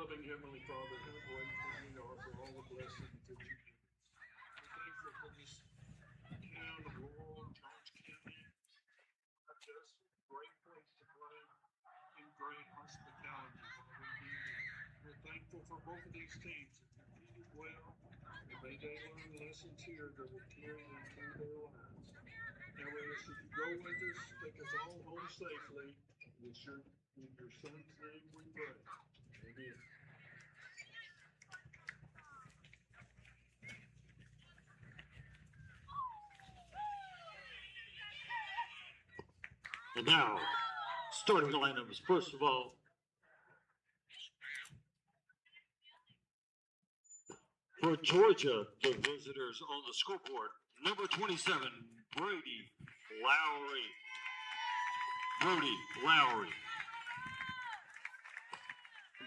loving Heavenly Father, how grateful we are for all the blessings that you give us. We're thankful for this town of Laurel, Jones County, not just a great place to play and great hospitality while we be here. We're thankful for both of these teams that competed well, and may they learn lessons here that will carry them through their lives. Now we ask that you go with us, take us all home safely. In your son's name we pray. Amen. And now, starting the lineups, first of all, for Georgia, the visitors on the scoreboard, number 27, Brody Lowry.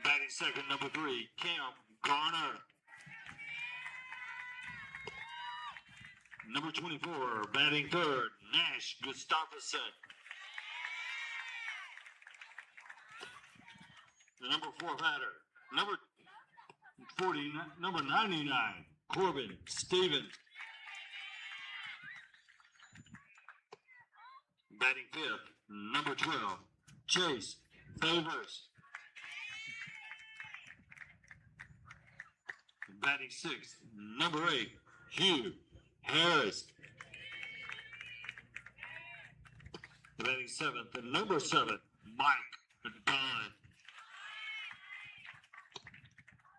Batting second, number 3, Cam Garner. Number 24, batting third, Nash Gustafsson. The number 4 batter, number 99, Corbin Stevens. Batting fifth, number 12, Chase Favors. Batting sixth, number 8, Hugh Harris. Batting seventh, number 7, Mike Dunn.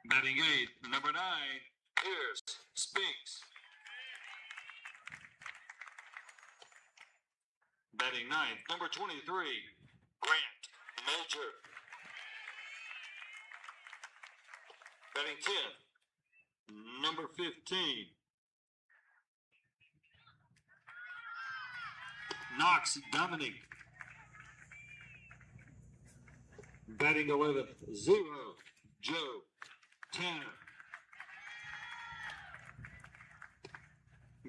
Batting eighth, number 9, Pierce Spinks. Batting ninth, number 23, Grant Major. Batting 10th, number 15, Knox Dominic. Batting 11th, 0, Joe Tanner.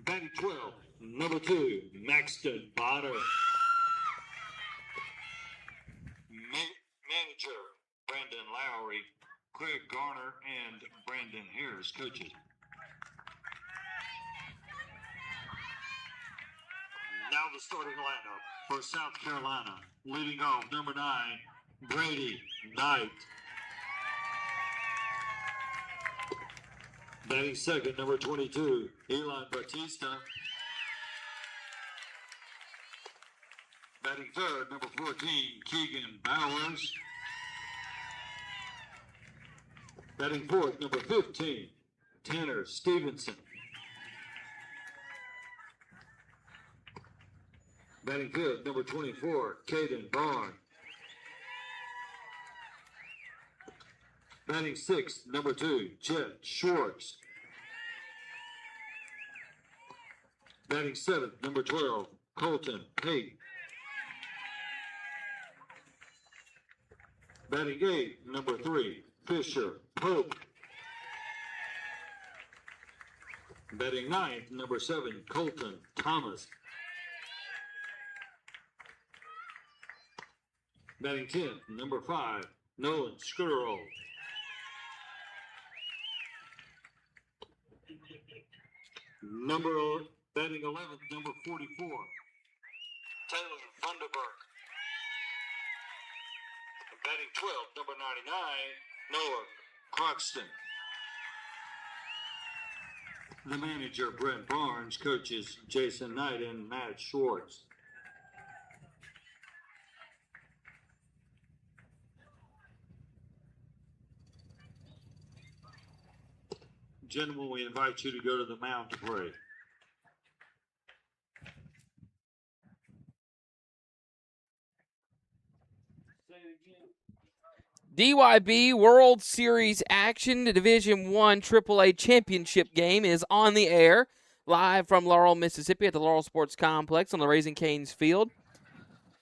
Batting 12, number 2, Maxton Bonner. Manager, Brandon Lowry, Craig Garner, and Brandon Harris, coaches. Now the starting lineup for South Carolina. Leading off, number 9, Brady Knight. Batting second, number 22, Elon Batista. Batting third, number 14, Keegan Bowers. Batting fourth, number 15, Tanner Stevenson. Batting fifth, number 24, Caden Barnes. Batting sixth, number 2, Jet Schwartz. Batting seventh, number 12, Colton Pate. Batting eighth, number 3, Fisher Pope. Batting ninth, number 7, Colton Thomas. Batting 10th, number 5, Nolan Skrull. Batting 11th, number 44, Taylor Funderburg. Batting 12th, number 99, Noah Croxton. The manager, Brent Barnes, coaches Jason Knight and Matt Schwartz. Gentlemen, we invite you to go to the mound to pray. DYB World Series action. The Division I AAA championship game is on the air, live from Laurel, Mississippi at the Laurel Sports Complex on the Raising Cane's field.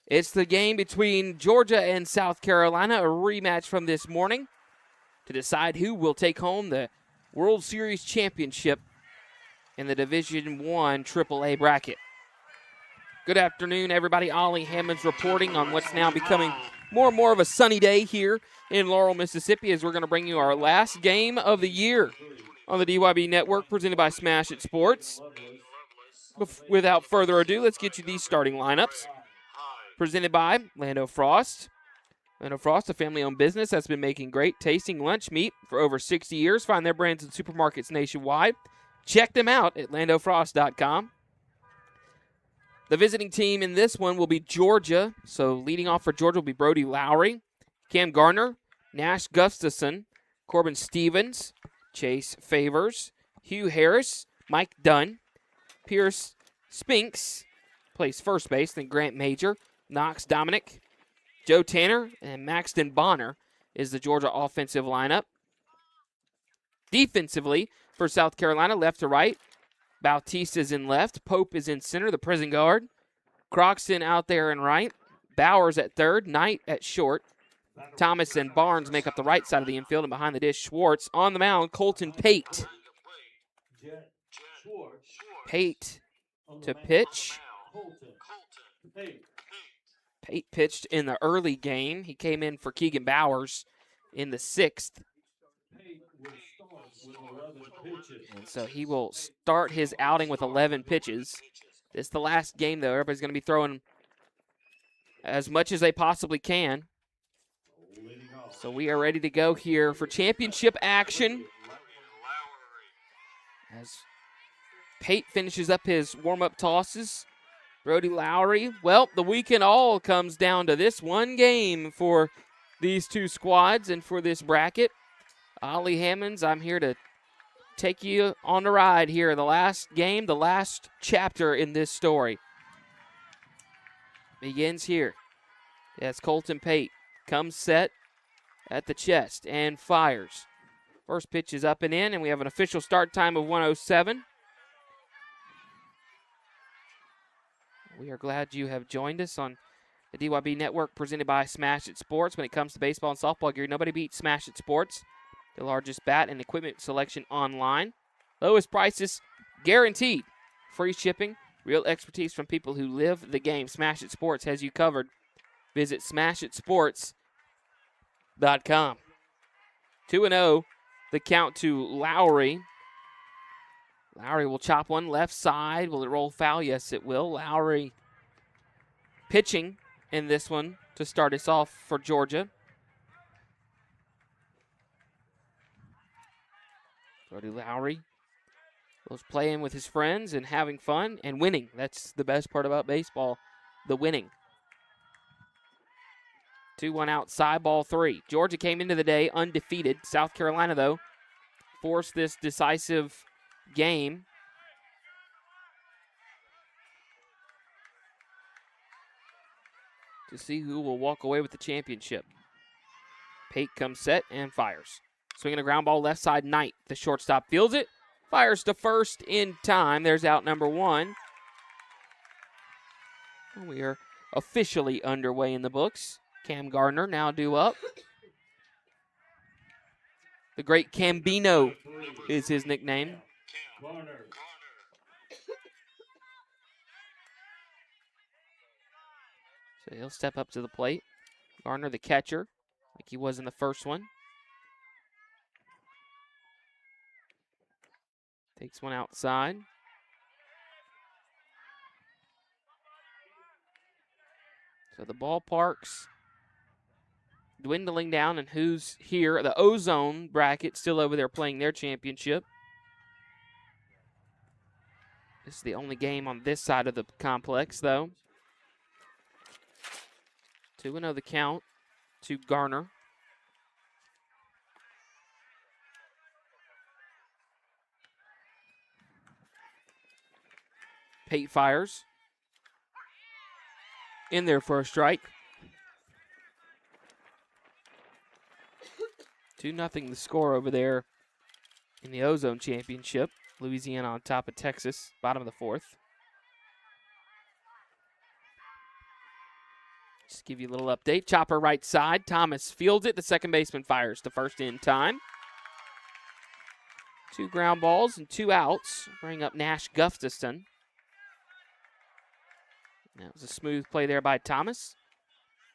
It's the game between Georgia and South Carolina, a rematch from this morning to decide who will take home the World Series championship in the Division I AAA bracket. Good afternoon, everybody. Ollie Hammonds reporting on what's now becoming more and more of a sunny day here in Laurel, Mississippi, as we're going to bring you our last game of the year on the DYB Network, presented by Smash It Sports. Without further ado, let's get you these starting lineups. Presented by Lando Frost. Lando Frost, a family-owned business that's been making great tasting lunch meat for over 60 years. Find their brands in supermarkets nationwide. Check them out at landofrost.com. The visiting team in this one will be Georgia. So leading off for Georgia will be Brody Lowry, Cam Garner, Nash Gustafson, Corbin Stevens, Chase Favors, Hugh Harris, Mike Dunn, Pierce Spinks, plays first base, then Grant Major, Knox Dominic, Joe Tanner, and Maxton Bonner is the Georgia offensive lineup. Defensively, for South Carolina, left to right, Bautista is in left, Pope is in center, the prison guard, Croxton out there in right, Bowers at third, Knight at short, Thomas and Barnes make up the right side of the infield, and behind the dish, Schwartz. On the mound, Colton Pate. Pate to pitch. Pate pitched in the early game. He came in for Keegan Bowers in the sixth. And so he will start his outing with 11 pitches. This is the last game, though. Everybody's going to be throwing as much as they possibly can. So we are ready to go here for championship action. As Pate finishes up his warm-up tosses. Brody Lowry. Well, the weekend all comes down to this one game for these two squads and for this bracket. Ollie Hammonds, I'm here to take you on the ride here. The last game, the last chapter in this story begins here. As Colton Pate comes set at the chest and fires. First pitch is up and in, and we have an official start time of 1:07. We are glad you have joined us on the DYB Network presented by Smash It Sports. When it comes to baseball and softball gear, nobody beats Smash It Sports. The largest bat and equipment selection online. Lowest prices guaranteed. Free shipping. Real expertise from people who live the game. Smash It Sports has you covered. Visit smashitsports.com. 2-0. The count to Lowry. Lowry will chop one left side. Will it roll foul? Yes, it will. Lowry pitching in this one to start us off for Georgia. Brody Lowry was playing with his friends and having fun and winning. That's the best part about baseball, the winning. 2-1 outside, ball three. Georgia came into the day undefeated. South Carolina, though, forced this decisive game. To see who will walk away with the championship. Pate comes set and fires. Swinging a ground ball left side, Knight. The shortstop fields it. Fires to first in time. There's out number one. We are officially underway in the books. Cam Gardner now due up. The great Cambino is his nickname. So he'll step up to the plate. Gardner, the catcher, like he was in the first one. Takes one outside. So the ballpark's dwindling down, and who's here? The Ozone bracket still over there playing their championship. This is the only game on this side of the complex, though. 2-0 the count to Garner. Pate fires. In there for a strike. 2-0 the score over there in the Ozone Championship. Louisiana on top of Texas, bottom of the fourth. Just give you a little update. Chopper right side. Thomas fields it. The second baseman fires to first in time. 2 ground balls and 2 outs. Bring up Nash Gustafson. That was a smooth play there by Thomas.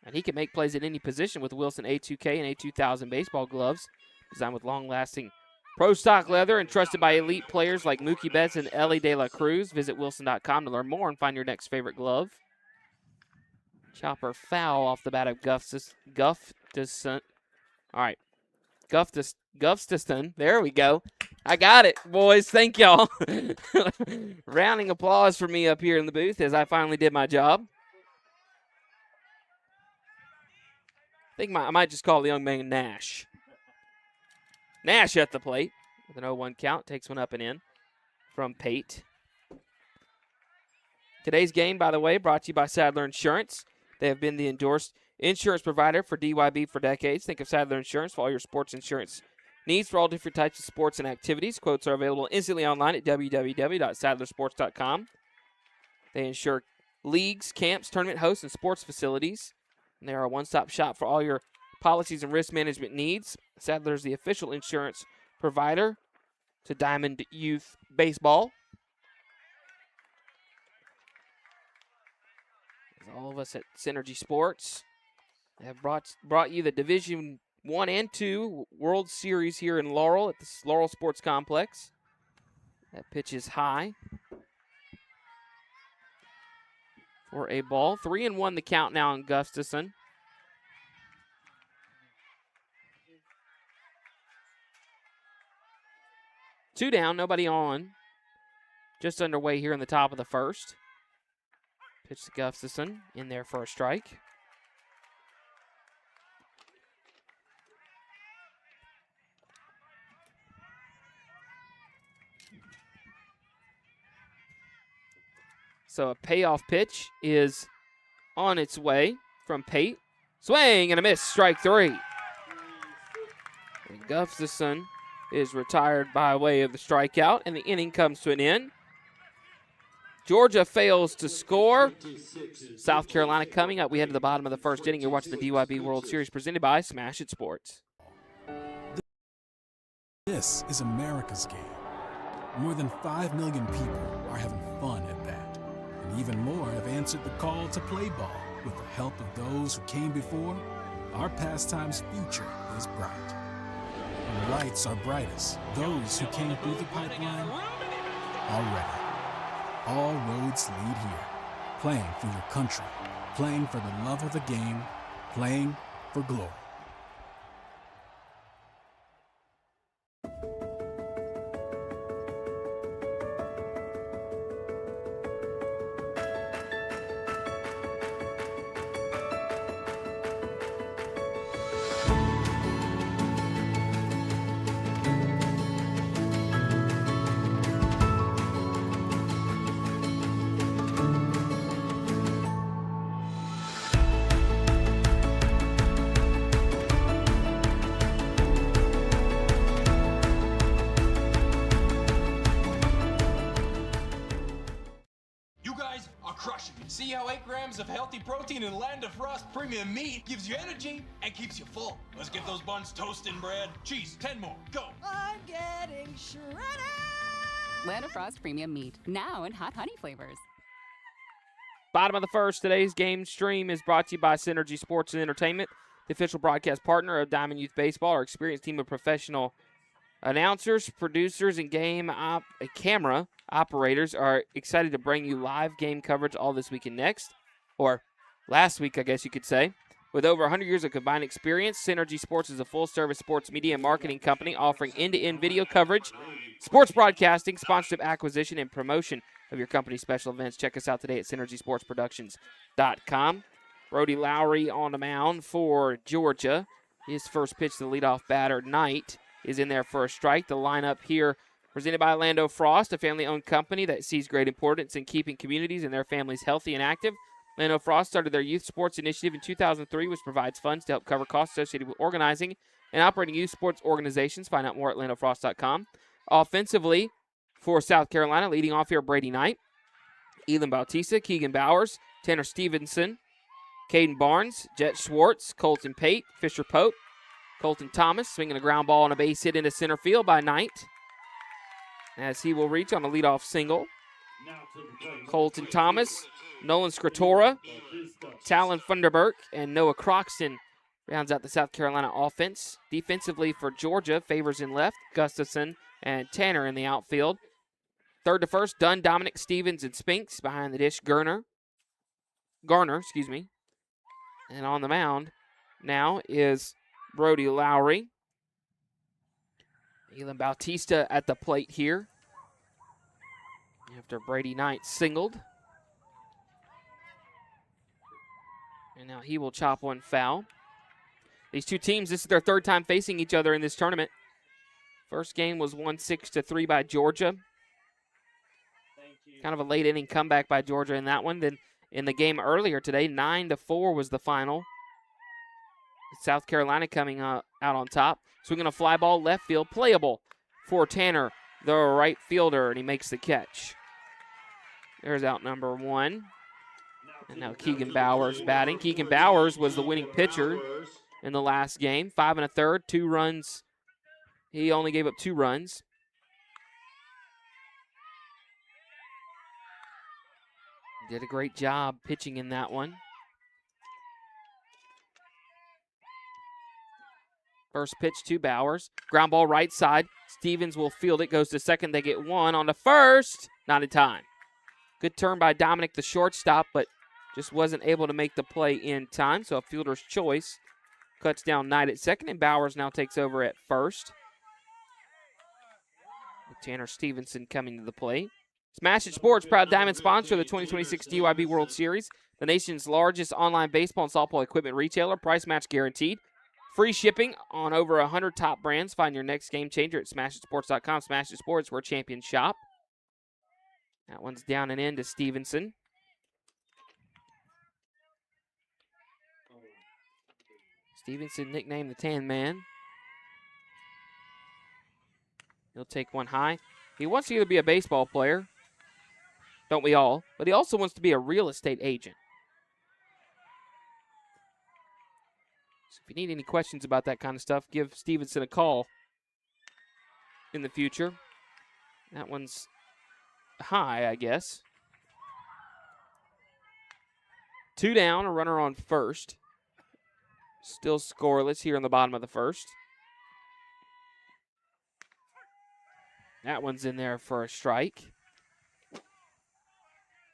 And he can make plays at any position with Wilson A2K and A2000 baseball gloves, designed with long-lasting pro stock leather and trusted by elite players like Mookie Betts and Ellie De La Cruz. Visit wilson.com to learn more and find your next favorite glove. Chopper foul off the bat of Gustafson. All right. Gustafson. There we go. I got it, boys. Thank y'all. Rounding applause for me up here in the booth as I finally did my job. I think I might just call the young man Nash. Nash at the plate with an 0-1 count. Takes one up and in from Pate. Today's game, by the way, brought to you by Sadler Insurance. They have been the endorsed insurance provider for DYB for decades. Think of Sadler Insurance for all your sports insurance needs for all different types of sports and activities. Quotes are available instantly online at www.sadlersports.com. They insure leagues, camps, tournament hosts, and sports facilities. And they are a one-stop shop for all your policies and risk management needs. Sadler is the official insurance provider to Diamond Youth Baseball. All of us at Synergy Sports have brought you the Division 1 and 2 World Series here in Laurel at the Laurel Sports Complex. That pitch is high for a ball. 3-1 the count now on Gustafson. Two down, nobody on. Just underway here in the top of the first. Pitch to Gustafson in there for a strike. So a payoff pitch is on its way from Pate. Swing and a miss, strike three. And Gustafson is retired by way of the strikeout, and the inning comes to an end. Georgia fails to score. South Carolina coming up. We head to the bottom of the first inning. You're watching the DYB World Series presented by Smash It Sports. This is America's game. More than 5 million people are having fun at that. And even more have answered the call to play ball. With the help of those who came before, our pastime's future is bright. When the lights are brightest, those who came through the pipeline are ready. All roads lead here. Playing for your country, playing for the love of the game, playing for glory. See how 8 grams of healthy protein in Land of Frost premium meat gives you energy and keeps you full. Let's get those buns toasting, bread. Cheese, 10 more, go. I'm getting shredded. Land of Frost premium meat, now in hot honey flavors. Bottom of the first, today's game stream is brought to you by Synergy Sports and Entertainment, the official broadcast partner of Diamond Youth Baseball. Our experienced team of professional announcers, producers, and camera operators are excited to bring you live game coverage all this week and next, or last week, I guess you could say. With over 100 years of combined experience, Synergy Sports is a full-service sports media and marketing company offering end-to-end video coverage, sports broadcasting, sponsorship acquisition, and promotion of your company's special events. Check us out today at synergysportsproductions.com. Brody Lowry on the mound for Georgia. His first pitch to the leadoff batter, Knight, is in there for a strike. The lineup here presented by Orlando Frost, a family-owned company that sees great importance in keeping communities and their families healthy and active. Orlando Frost started their youth sports initiative in 2003, which provides funds to help cover costs associated with organizing and operating youth sports organizations. Find out more at orlandofrost.com. Offensively for South Carolina, leading off here, Brady Knight, Elon Bautista, Keegan Bowers, Tanner Stevenson, Caden Barnes, Jet Schwartz, Colton Pate, Fisher Pope, Colton Thomas swinging a ground ball on a base hit into center field by Knight, as he will reach on a leadoff single. Colton Thomas, Nolan Scritora, Talon Funderburk and Noah Croxton rounds out the South Carolina offense. Defensively for Georgia, Favors in left, Gustafson and Tanner in the outfield. Third to first, Dunn, Dominic, Stevens, and Spinks. Behind the dish, Garner, And on the mound now is Brody Lowry. Elon Bautista at the plate here after Brady Knight singled. And now he will chop one foul. These two teams, this is their third time facing each other in this tournament. First game was won 6-3 by Georgia. Kind of a late inning comeback by Georgia in that one. Then in the game earlier today, 9-4 was the final. South Carolina coming out on top. Swinging a fly ball left field, playable for Tanner, the right fielder, and he makes the catch. There's out number one. And now Keegan Bowers batting. Keegan Bowers was the winning pitcher in the last game. 5 1/3, 2 runs. He only gave up 2 runs. Did a great job pitching in that one. First pitch to Bowers. Ground ball right side. Stevens will field it. Goes to second. They get one on the first. Not in time. Good turn by Dominic, the shortstop, but just wasn't able to make the play in time. So a fielder's choice. Cuts down Knight at second, and Bowers now takes over at first. With Tanner Stevenson coming to the plate. Smash It Sports, proud diamond sponsor of the 2026 DYB World Series. The nation's largest online baseball and softball equipment retailer. Price match guaranteed. Free shipping on over 100 top brands. Find your next game changer at smashitsports.com. Smash It Sports, where champions shop. That one's down and in to Stevenson. Stevenson, nicknamed the Tan Man. He'll take one high. He wants to either be a baseball player, don't we all? But he also wants to be a real estate agent. So if you need any questions about that kind of stuff, give Stevenson a call in the future. That one's high, I guess. 2 down, a runner on first. Still scoreless here in the bottom of the first. That one's in there for a strike.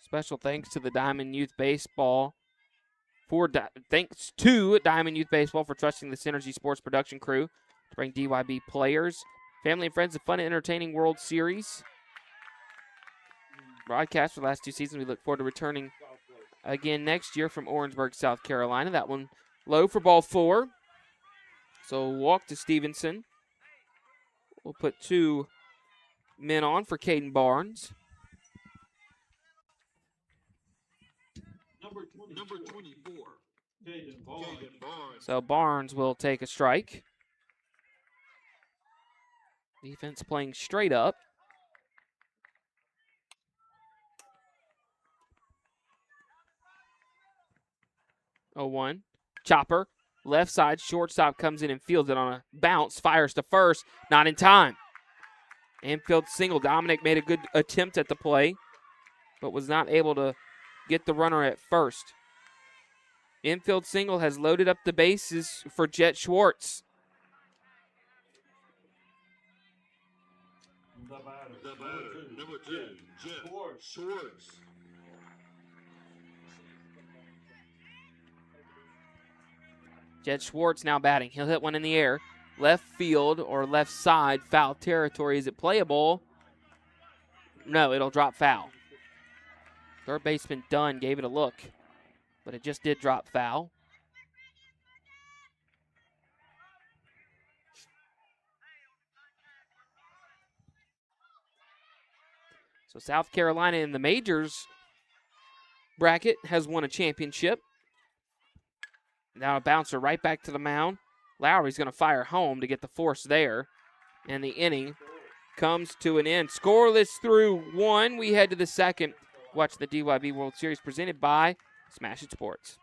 Special thanks to the Diamond Youth Baseball. Thanks to Diamond Youth Baseball for trusting the Synergy Sports production crew to bring DYB players, family, and friends a fun and entertaining World Series broadcast for the last 2 seasons. We look forward to returning again next year from Orangeburg, South Carolina. That one low for ball 4. So walk to Stevenson. We'll put 2 men on for Caden Barnes. Number 24, Caden Barnes. So Barnes will take a strike. Defense playing straight up. 0-1. Chopper, left side, shortstop comes in and fields it on a bounce, fires to first, not in time. Infield single. Dominic made a good attempt at the play, but was not able to get the runner at first. Infield single has loaded up the bases for Jet Schwartz. The batter, number 2, Jet Schwartz. Jet Schwartz now batting. He'll hit one in the air. Left field or left side, foul territory. Is it playable? No, it'll drop foul. Third baseman Dunn gave it a look, but it just did drop foul. So South Carolina in the majors bracket has won a championship. Now a bouncer right back to the mound. Lowry's going to fire home to get the force there. And the inning comes to an end. Scoreless through 1. We head to the second. Watch the DYB World Series presented by Smash It Sports.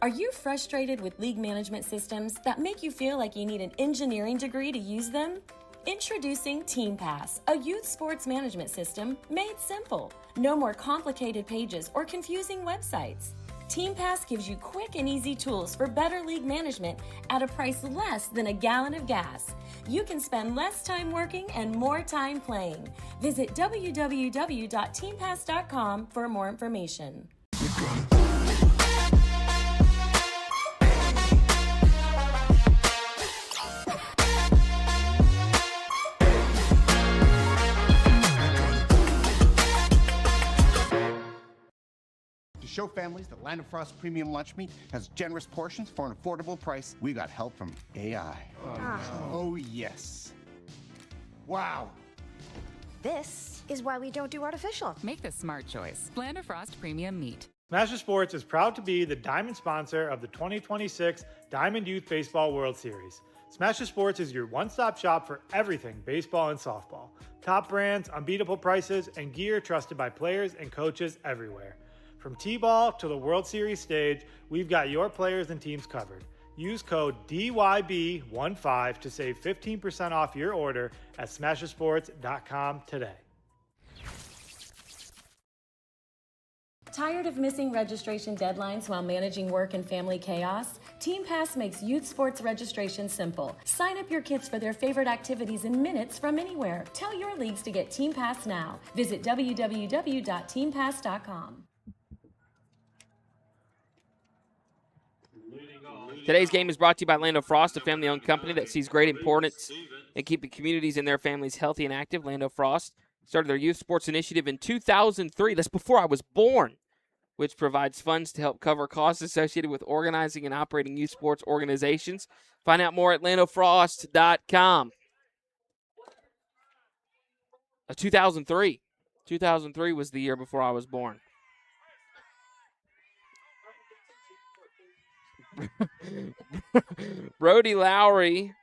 Are you frustrated with league management systems that make you feel like you need an engineering degree to use them? Introducing Team Pass, a youth sports management system made simple. No more complicated pages or confusing websites. Team Pass gives you quick and easy tools for better league management at a price less than a gallon of gas. You can spend less time working and more time playing. Visit www.teampass.com for more information. To show families that Land of Frost Premium Lunch Meat has generous portions for an affordable price, we got help from AI. Oh, yes. Wow. This is why we don't do artificial. Make the smart choice. Land of Frost Premium Meat. Smasher Sports is proud to be the diamond sponsor of the 2026 Diamond Youth Baseball World Series. Smasher Sports is your one-stop shop for everything baseball and softball. Top brands, unbeatable prices, and gear trusted by players and coaches everywhere. From T-ball to the World Series stage, we've got your players and teams covered. Use code DYB15 to save 15% off your order at smashersports.com today. Tired of missing registration deadlines while managing work and family chaos? Team Pass makes youth sports registration simple. Sign up your kids for their favorite activities in minutes from anywhere. Tell your leagues to get Team Pass now. Visit www.teampass.com. Today's game is brought to you by Land of Frost, a family-owned company that sees great importance in keeping communities and their families healthy and active. Land of Frost started their youth sports initiative in 2003. That's before I was born, which provides funds to help cover costs associated with organizing and operating youth sports organizations. Find out more at landofrost.com. 2003. 2003 was the year before I was born. Brody Lowry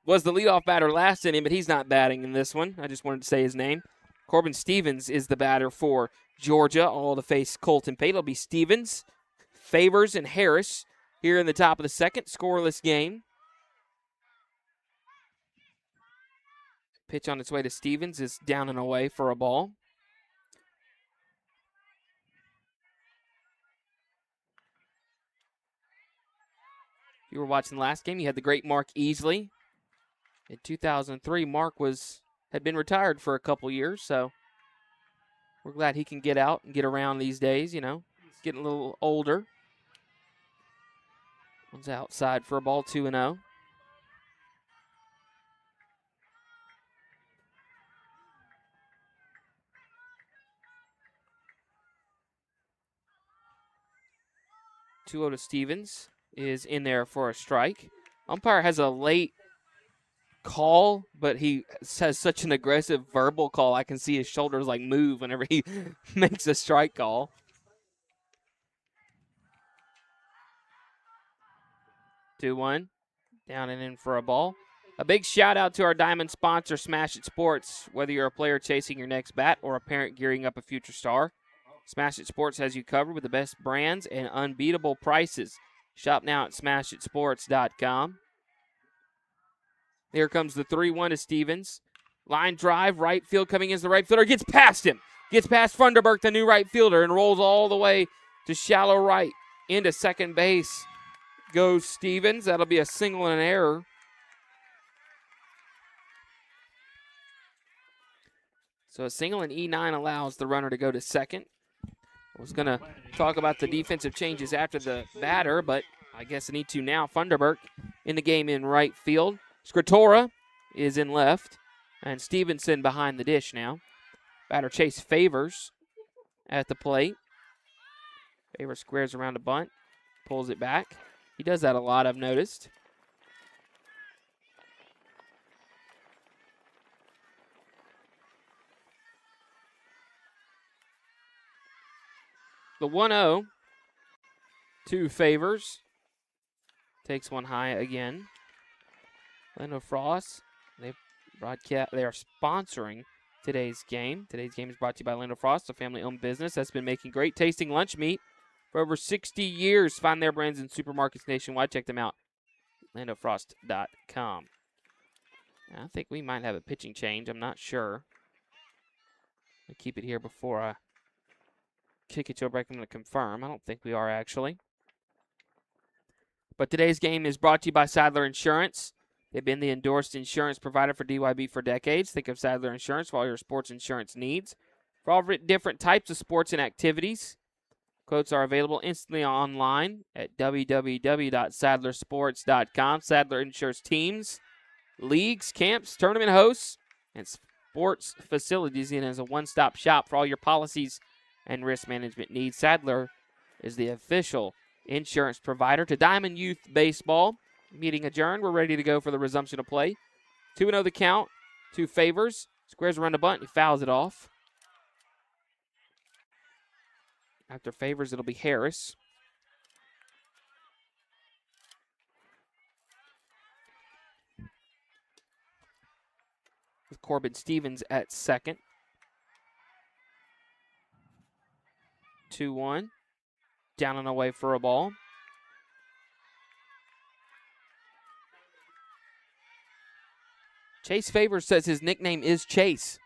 was the leadoff batter last inning, but he's not batting in this one. I just wanted to say his name. Corbin Stevens is the batter for Georgia, all to face Colton Pate. It'll be Stevens, Favors, and Harris here in the top of the second. Scoreless game. Pitch on its way to Stevens is down and away for a ball. If you were watching the last game, you had the great Mark Easley. In 2003, Mark had been retired for a couple years, so we're glad he can get out and get around these days, you know. He's getting a little older. One's outside for a ball, 2-0. To Stevens is in there for a strike. Umpire has a late call, but he has such an aggressive verbal call. I can see his shoulders like move whenever he makes a strike call. 2-1, down and in for a ball. A big shout out to our diamond sponsor, Smash It Sports. Whether you're a player chasing your next bat or a parent gearing up a future star, Smash It Sports has you covered with the best brands and unbeatable prices. Shop now at smashitsports.com. Here comes the 3-1 to Stevens. Line drive, right field coming in as the right fielder. Gets past him. Gets past Funderburk, the new right fielder, and rolls all the way to shallow right. Into second base goes Stevens. That'll be a single and an error. So a single and E9 allows the runner to go to second. I was going to talk about the defensive changes after the batter, but I guess I need to now. Funderburk in the game in right field. Scritora is in left, and Stevenson behind the dish now. Batter Chase Favors at the plate. Favors squares around a bunt, pulls it back. He does that a lot, I've noticed. The 1-0 to Favors. Takes one high again. Land of Frost, they are sponsoring today's game. Today's game is brought to you by Land of Frost, a family-owned business that's been making great tasting lunch meat for over 60 years. Find their brands in supermarkets nationwide. Check them out. LandofFrost.com. I think we might have a pitching change. I'm not sure. I'll keep it here before I kick it to a break. I'm going to confirm. I don't think we are, actually. But today's game is brought to you by Sadler Insurance. They've been the endorsed insurance provider for DYB for decades. Think of Sadler Insurance for all your sports insurance needs. For all different types of sports and activities, quotes are available instantly online at www.sadlersports.com. Sadler insures teams, leagues, camps, tournament hosts, and sports facilities, and is a one-stop shop for all your policies and risk management needs. Sadler is the official insurance provider to Diamond Youth Baseball. Meeting adjourned. We're ready to go for the resumption of play. 2-0 the count. 2 favors. Squares around the bunt. He fouls it off. After favors, it'll be Harris. With Corbin Stevens at second. 2-1. Down and away for a ball. Chase Favors says his nickname is Chase.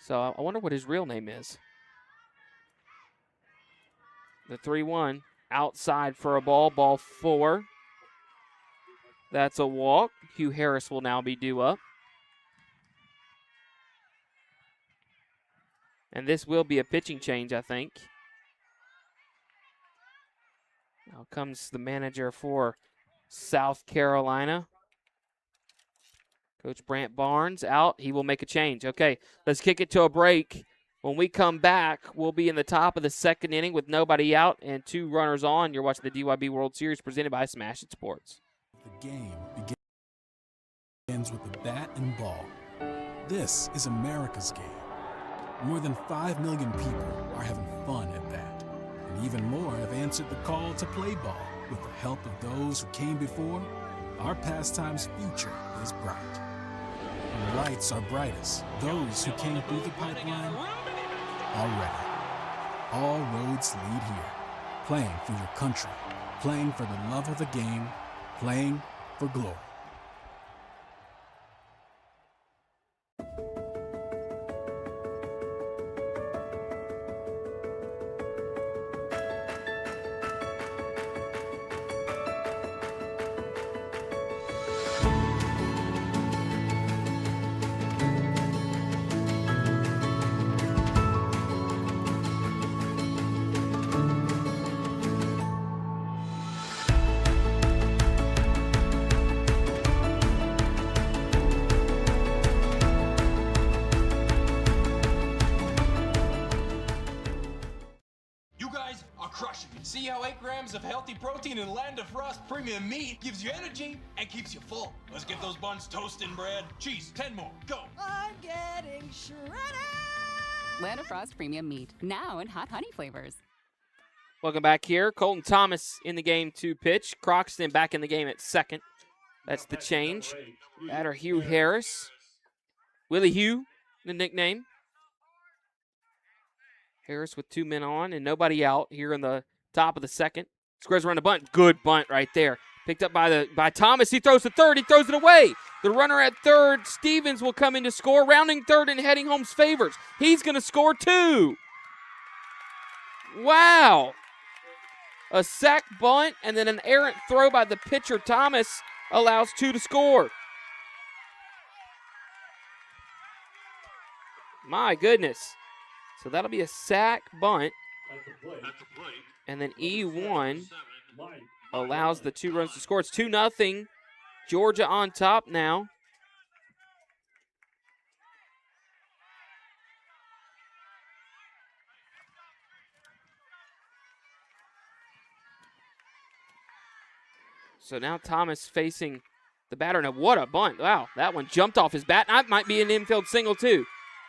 So I wonder what his real name is. The 3-1 outside for a ball. Ball 4. That's a walk. Hugh Harris will now be due up. And this will be a pitching change, I think. Now comes the manager for South Carolina. Coach Brant Barnes out. He will make a change. Okay, let's kick it to a break. When we come back, we'll be in the top of the second inning with nobody out and 2 runners on. You're watching the DYB World Series presented by Smash It Sports. The game begins with the bat and ball. This is America's game. More than 5 million people are having fun at that. And even more have answered the call to play ball. With the help of those who came before, our pastime's future is bright. When the lights are brightest, those who came through the pipeline are ready. All roads lead here. Playing for your country, playing for the love of the game, playing for glory. See how 8 grams of healthy protein in Land of Frost premium meat gives you energy and keeps you full. Let's get those buns toasting, bread. Cheese, 10 more, go. I'm getting shredded. Land of Frost premium meat, now in hot honey flavors. Welcome back here. Colton Thomas in the game to pitch. Croxton back in the game at second. That's the change. Batter Hugh Harris. Willie Hugh, the nickname. Harris with 2 men on and nobody out here in the top of the second. Squares around the bunt. Good bunt right there. Picked up by Thomas. He throws to third. He throws it away. The runner at third, Stevens, will come in to score. Rounding third and heading home's favors. He's going to score 2. Wow. A sac bunt and then an errant throw by the pitcher, Thomas, allows 2 to score. My goodness. So that'll be a sac bunt. And then E1 allows the 2 runs to score. It's 2-0. Georgia on top now. So now Thomas facing the batter. Now what a bunt. Wow, that one jumped off his bat. That might be an infield single too.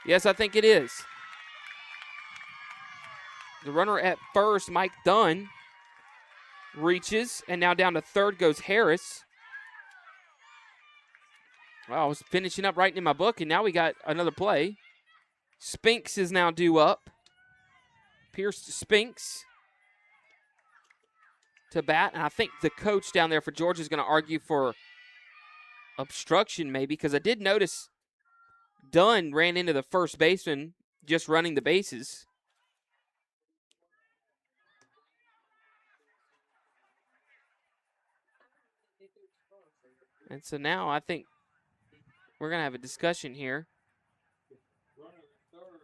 Yes, I think it is. The runner at first, Mike Dunn, reaches, and now down to third goes Harris. Well, I was finishing up writing in my book, and now we got another play. Spinks is now due up. Pierce Spinks. to bat, and I think the coach down there for Georgia is going to argue for obstruction maybe, because I did notice Dunn ran into the first baseman just running the bases. And so now I think we're going to have a discussion here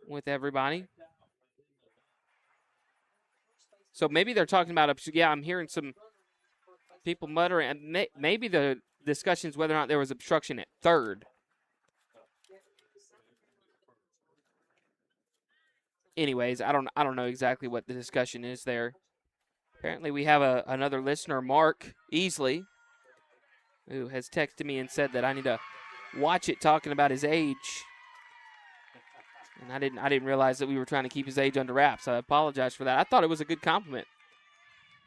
with everybody. So maybe they're talking about, yeah, I'm hearing some people muttering, and maybe the discussion is whether or not there was obstruction at third. Anyways, I don't know exactly what the discussion is there. Apparently we have another listener, Mark Easley, who has texted me and said that I need to watch it, talking about his age. And I didn't realize that we were trying to keep his age under wraps. I apologize for that. I thought it was a good compliment.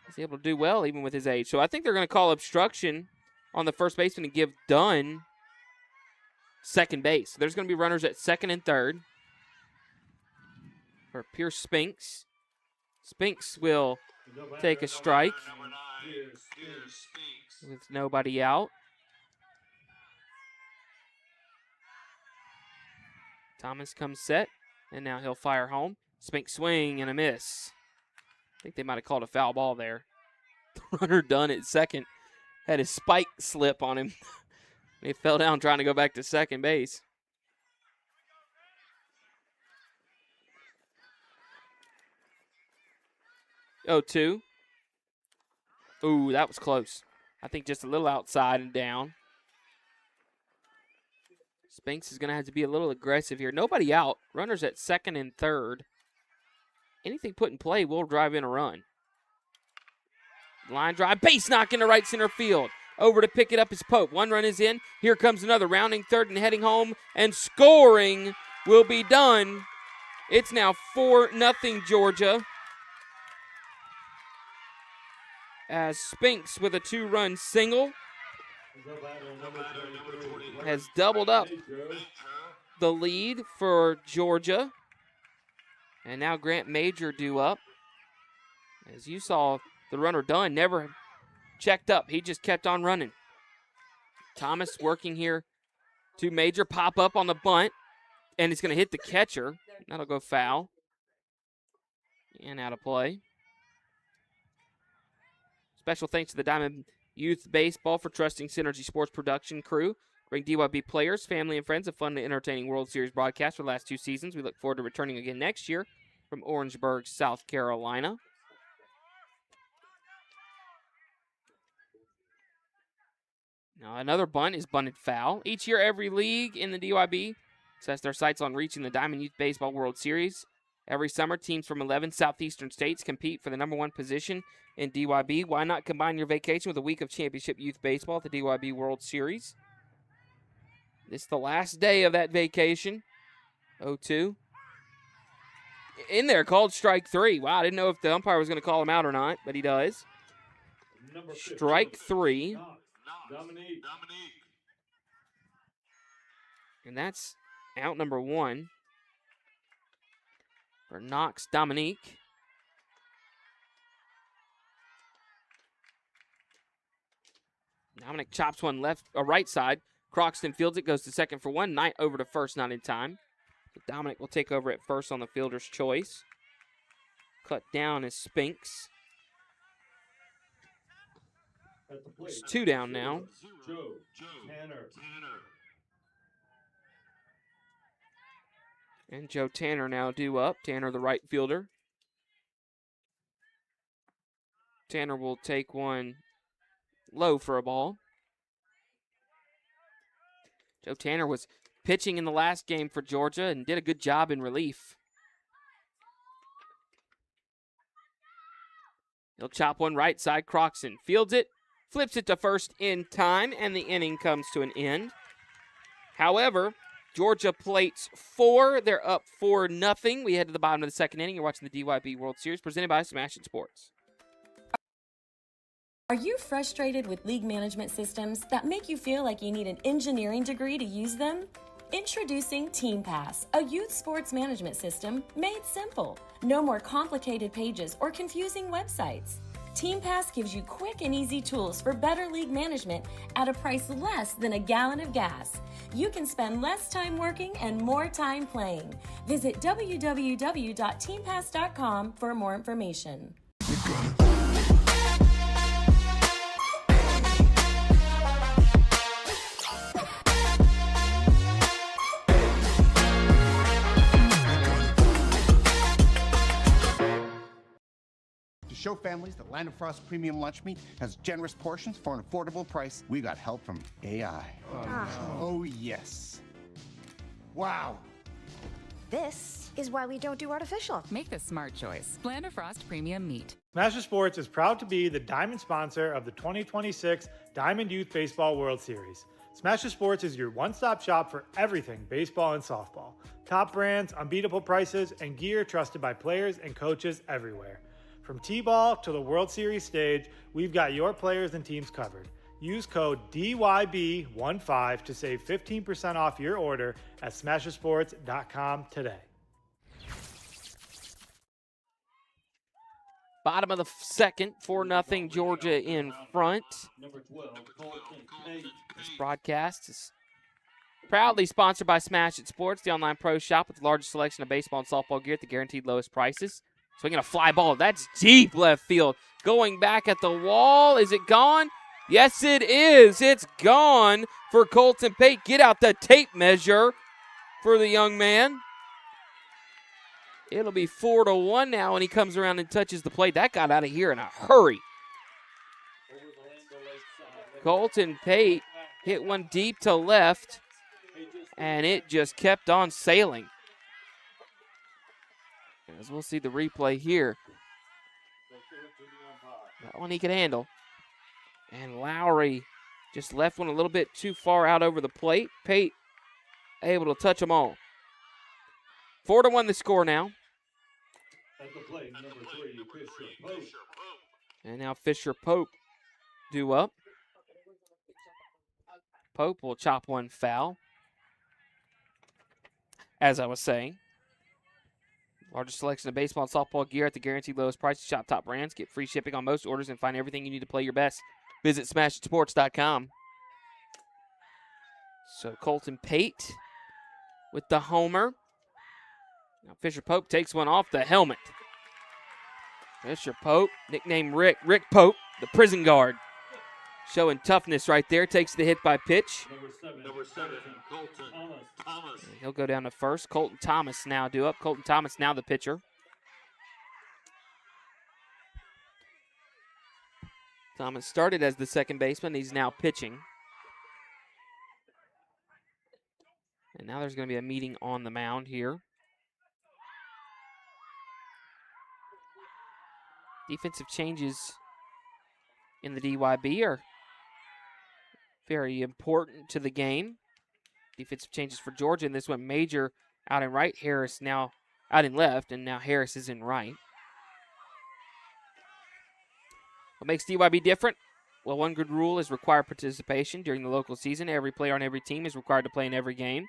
He's able to do well even with his age. So I think they're going to call obstruction on the first baseman and give Dunn second base. There's going to be runners at second and third for Pierce Spinks. Spinks will take a strike with nobody out. Thomas comes set, and now he'll fire home. Spinks swing and a miss. I think they might have called a foul ball there. The runner Dunn at second had his spike slip on him. He fell down trying to go back to second base. 0-2. Ooh, that was close. I think just a little outside and down. Spinks is going to have to be a little aggressive here. Nobody out. Runners at second and third. Anything put in play will drive in a run. Line drive, base knock into right center field. Over to pick it up is Pope. One run is in. Here comes another, rounding third and heading home. And scoring will be done. It's now 4-0 Georgia, as Spinks with a 2-run single has doubled up the lead for Georgia. And now Grant Major due up. As you saw, the runner Dunn never checked up. He just kept on running. Thomas working here to Major, pop up on the bunt, and he's going to hit the catcher. That'll go foul and out of play. Special thanks to the Diamond Youth Baseball for trusting Synergy Sports production crew. Bring DYB players, family, and friends a fun and entertaining World Series broadcast for the last 2 seasons. We look forward to returning again next year from Orangeburg, South Carolina. Now another bunt is bunted foul. Each year, every league in the DYB sets their sights on reaching the Diamond Youth Baseball World Series. Every summer, teams from 11 southeastern states compete for the #1 position in DYB. Why not combine your vacation with a week of championship youth baseball at the DYB World Series? This is the last day of that vacation. 0-2. In there, called strike 3. Wow, I didn't know if the umpire was going to call him out or not, but he does. Strike 3. Dominique. And that's out number 1 for Knox Dominique. Dominic chops one right side. Croxton fields it, goes to second for 1. Knight over to first, not in time. So Dominic will take over at first on the fielder's choice. Cut down is Spinks. There's 2 down now. And Joe Tanner now due up. Tanner, the right fielder. Tanner will take one low for a ball. Joe Tanner was pitching in the last game for Georgia and did a good job in relief. He'll chop one right side. Croxton fields it, flips it to first in time, and the inning comes to an end. However, Georgia plates 4. They're up 4-0. We head to the bottom of the second inning. You're watching the DYB World Series presented by Smash It Sports. Are you frustrated with league management systems that make you feel like you need an engineering degree to use them? Introducing TeamPass, a youth sports management system made simple. No more complicated pages or confusing websites. Team Pass gives you quick and easy tools for better league management at a price less than a gallon of gas. You can spend less time working and more time playing. Visit www.teampass.com for more information. To show families that Land of Frost Premium Lunch Meat has generous portions for an affordable price, we got help from AI. Oh, yes. Wow. This is why we don't do artificial. Make the smart choice. Land of Frost Premium Meat. Smasher Sports is proud to be the diamond sponsor of the 2026 Diamond Youth Baseball World Series. Smasher Sports is your one-stop shop for everything baseball and softball. Top brands, unbeatable prices, and gear trusted by players and coaches everywhere. From T-ball to the World Series stage, we've got your players and teams covered. Use code DYB15 to save 15% off your order at smashersports.com today. Bottom of the second, 4-0 Georgia in front. This broadcast is proudly sponsored by Smash It Sports, the online pro shop with the largest selection of baseball and softball gear at the guaranteed lowest prices. Swinging a fly ball. That's deep left field. Going back at the wall. Is it gone? Yes, it is. It's gone for Colton Pate. Get out the tape measure for the young man. It'll be 4-1 now when he comes around and touches the plate. That got out of here in a hurry. Colton Pate hit one deep to left, and it just kept on sailing. As we'll see the replay here. That one he could handle. And Lowry just left one a little bit too far out over the plate. Pate able to touch them all. 4-1 the score now. At the plate, number 3, Fisher Pope. And now Fisher Pope due up. Pope will chop one foul. As I was saying. Largest selection of baseball and softball gear at the guaranteed lowest prices. Shop top brands. Get free shipping on most orders and find everything you need to play your best. Visit smashitsports.com. So Colton Pate with the homer. Now Fisher Pope takes one off the helmet. Fisher Pope, nicknamed Rick Pope, the prison guard. Showing toughness right there. Takes the hit by pitch. Number 7, Colton Thomas. And he'll go down to first. Colton Thomas now due up. Colton Thomas now the pitcher. Thomas started as the second baseman. He's now pitching. And now there's going to be a meeting on the mound here. Defensive changes in the DYB are very important to the game. Defensive changes for Georgia, and this one Major out in right, Harris now out in left, and now Harris is in right. What makes DYB different? Well, one good rule is required participation during the local season. Every player on every team is required to play in every game.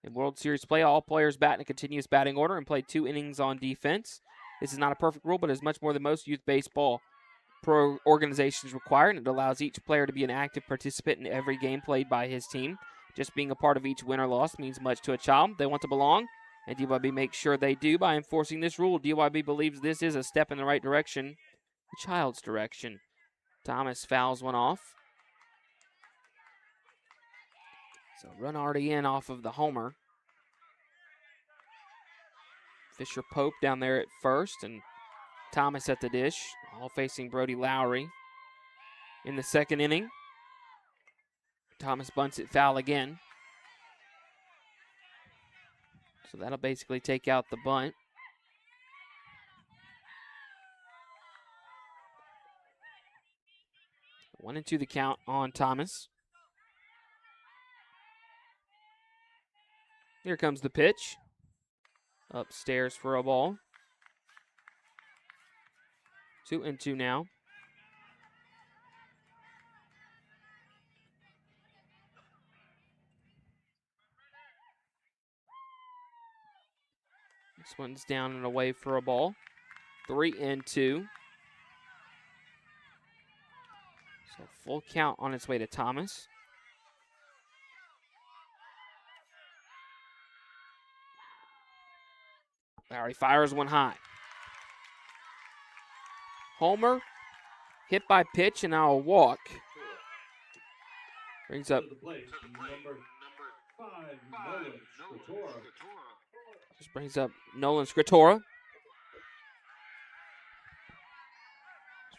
In World Series play, all players bat in a continuous batting order and play 2 innings on defense. This is not a perfect rule, but is much more than most youth baseball pro organizations require, and it allows each player to be an active participant in every game played by his team. Just being a part of each win or loss means much to a child. They want to belong, and DYB makes sure they do by enforcing this rule. DYB believes this is a step in the right direction, the child's direction. Thomas fouls one off. So run already in off of the homer. Fisher Pope down there at first, and Thomas at the dish, all facing Brody Lowry. In the second inning, Thomas bunts it foul again. So that'll basically take out the bunt. One and two the count on Thomas. Here comes the pitch. Upstairs for a ball. 2-2 now. This one's down and away for a ball. 3-2. So full count on its way to Thomas. Lowry fires one high. Homer, hit by pitch, and now a walk. Brings up. Just brings up Nolan Scritora.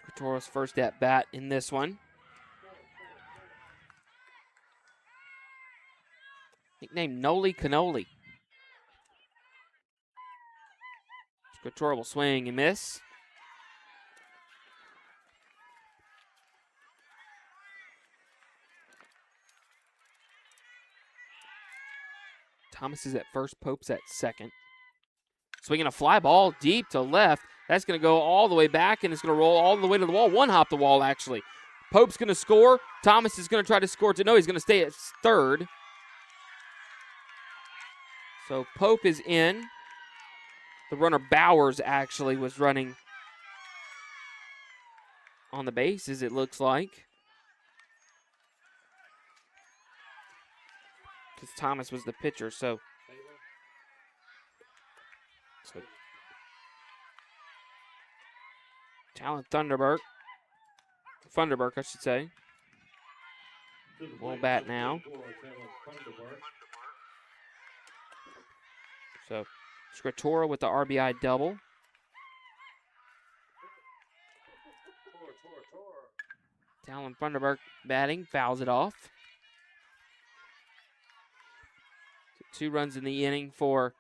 Scritora's first at bat in this one. Nicknamed Noli Cannoli. Scritora will swing and miss. Thomas is at first, Pope's at second. Swinging a fly ball deep to left. That's going to go all the way back, and it's going to roll all the way to the wall. One hop the wall, actually. Pope's going to score. Thomas is going to try to score. No, he's going to stay at third. So Pope is in. The runner Bowers actually was running on the bases, it looks like. Because Thomas was the pitcher, so Talon Thunderberg, I should say, will bat now. So Scritora with the RBI double. Talon Thunderberg batting, fouls it off. 2 runs in the inning for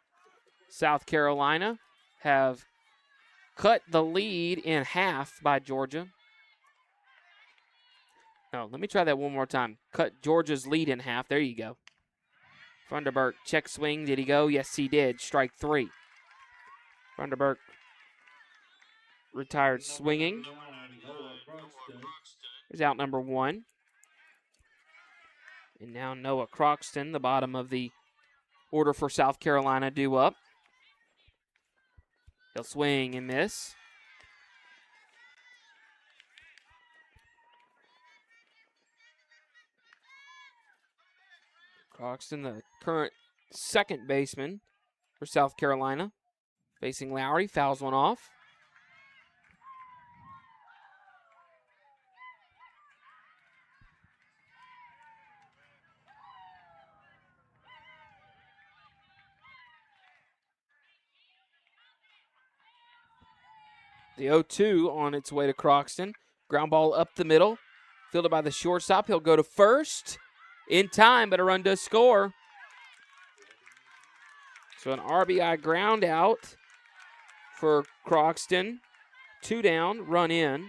South Carolina have cut the lead in half by Georgia. No, let me try that one more time. Cut Georgia's lead in half. There you go. Thunderberg, check swing. Did he go? Yes, he did. Strike 3. Thunderberg retired swinging. Is out number 1. And now Noah Croxton, the bottom of the order for South Carolina, due up. He'll swing and miss. Croxton, the current second baseman for South Carolina, facing Lowry, fouls one off. The 0-2 on its way to Croxton. Ground ball up the middle. Fielded by the shortstop. He'll go to first in time, but a run does score. So an RBI ground out for Croxton. 2 down, run in.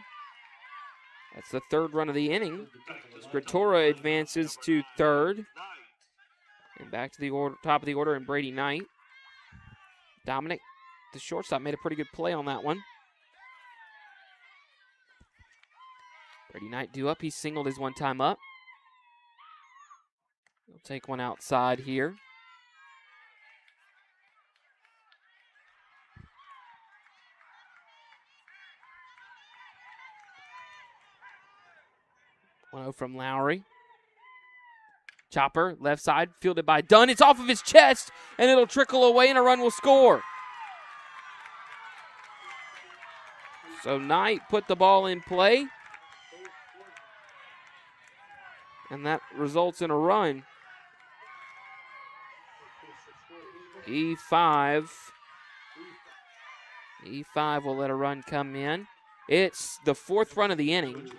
That's the 3rd run of the inning. Scritora advances to 3rd. And back to the top of the order, and Brady Knight. Dominic, the shortstop, made a pretty good play on that one. Brady Knight due up. He singled his one time up. He'll take one outside here. One-0 from Lowry. Chopper, left side, fielded by Dunn. It's off of his chest, and it'll trickle away, and a run will score. So Knight put the ball in play. And that results in a run. E5 will let a run come in. It's the 4th run of the inning.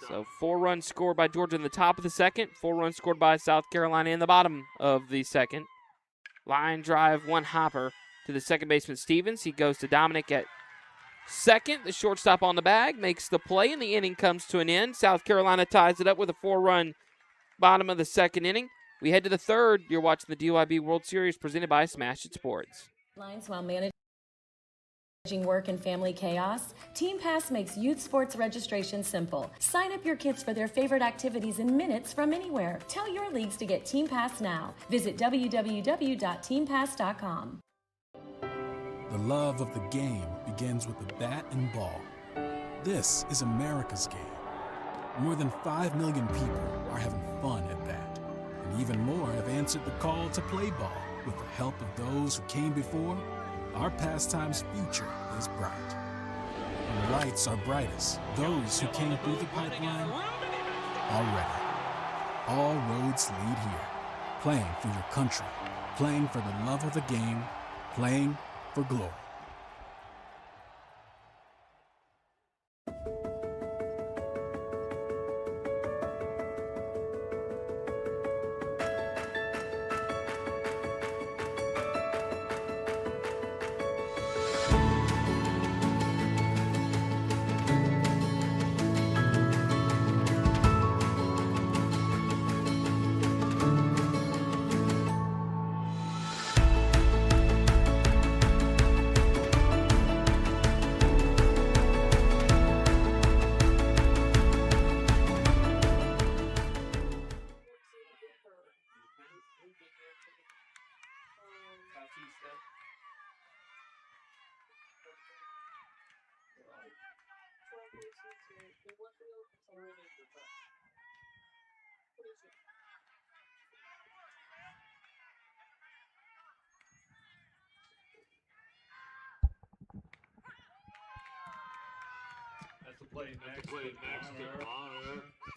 So 4 runs scored by Georgia in the top of the second. 4 runs scored by South Carolina in the bottom of the second. Line drive, 1 hopper to the second baseman Stevens. He goes to Dominic at second. The shortstop on the bag makes the play, and the inning comes to an end. South Carolina ties it up with a 4-run bottom of the second inning. We head to the 3rd. You're watching the DYB World Series presented by Smash It Sports. Lines while managing work and family chaos, Team Pass makes youth sports registration simple. Sign up your kids for their favorite activities in minutes from anywhere. Tell your leagues to get Team Pass now. Visit www.teampass.com. The love of the game begins with the bat and ball. This is America's game. More than 5 million people are having fun at that. And even more have answered the call to play ball. With the help of those who came before, our pastime's future is bright. When the lights are brightest, those who came through the pipeline are ready. All roads lead here. Playing for your country, playing for the love of the game, playing for glory.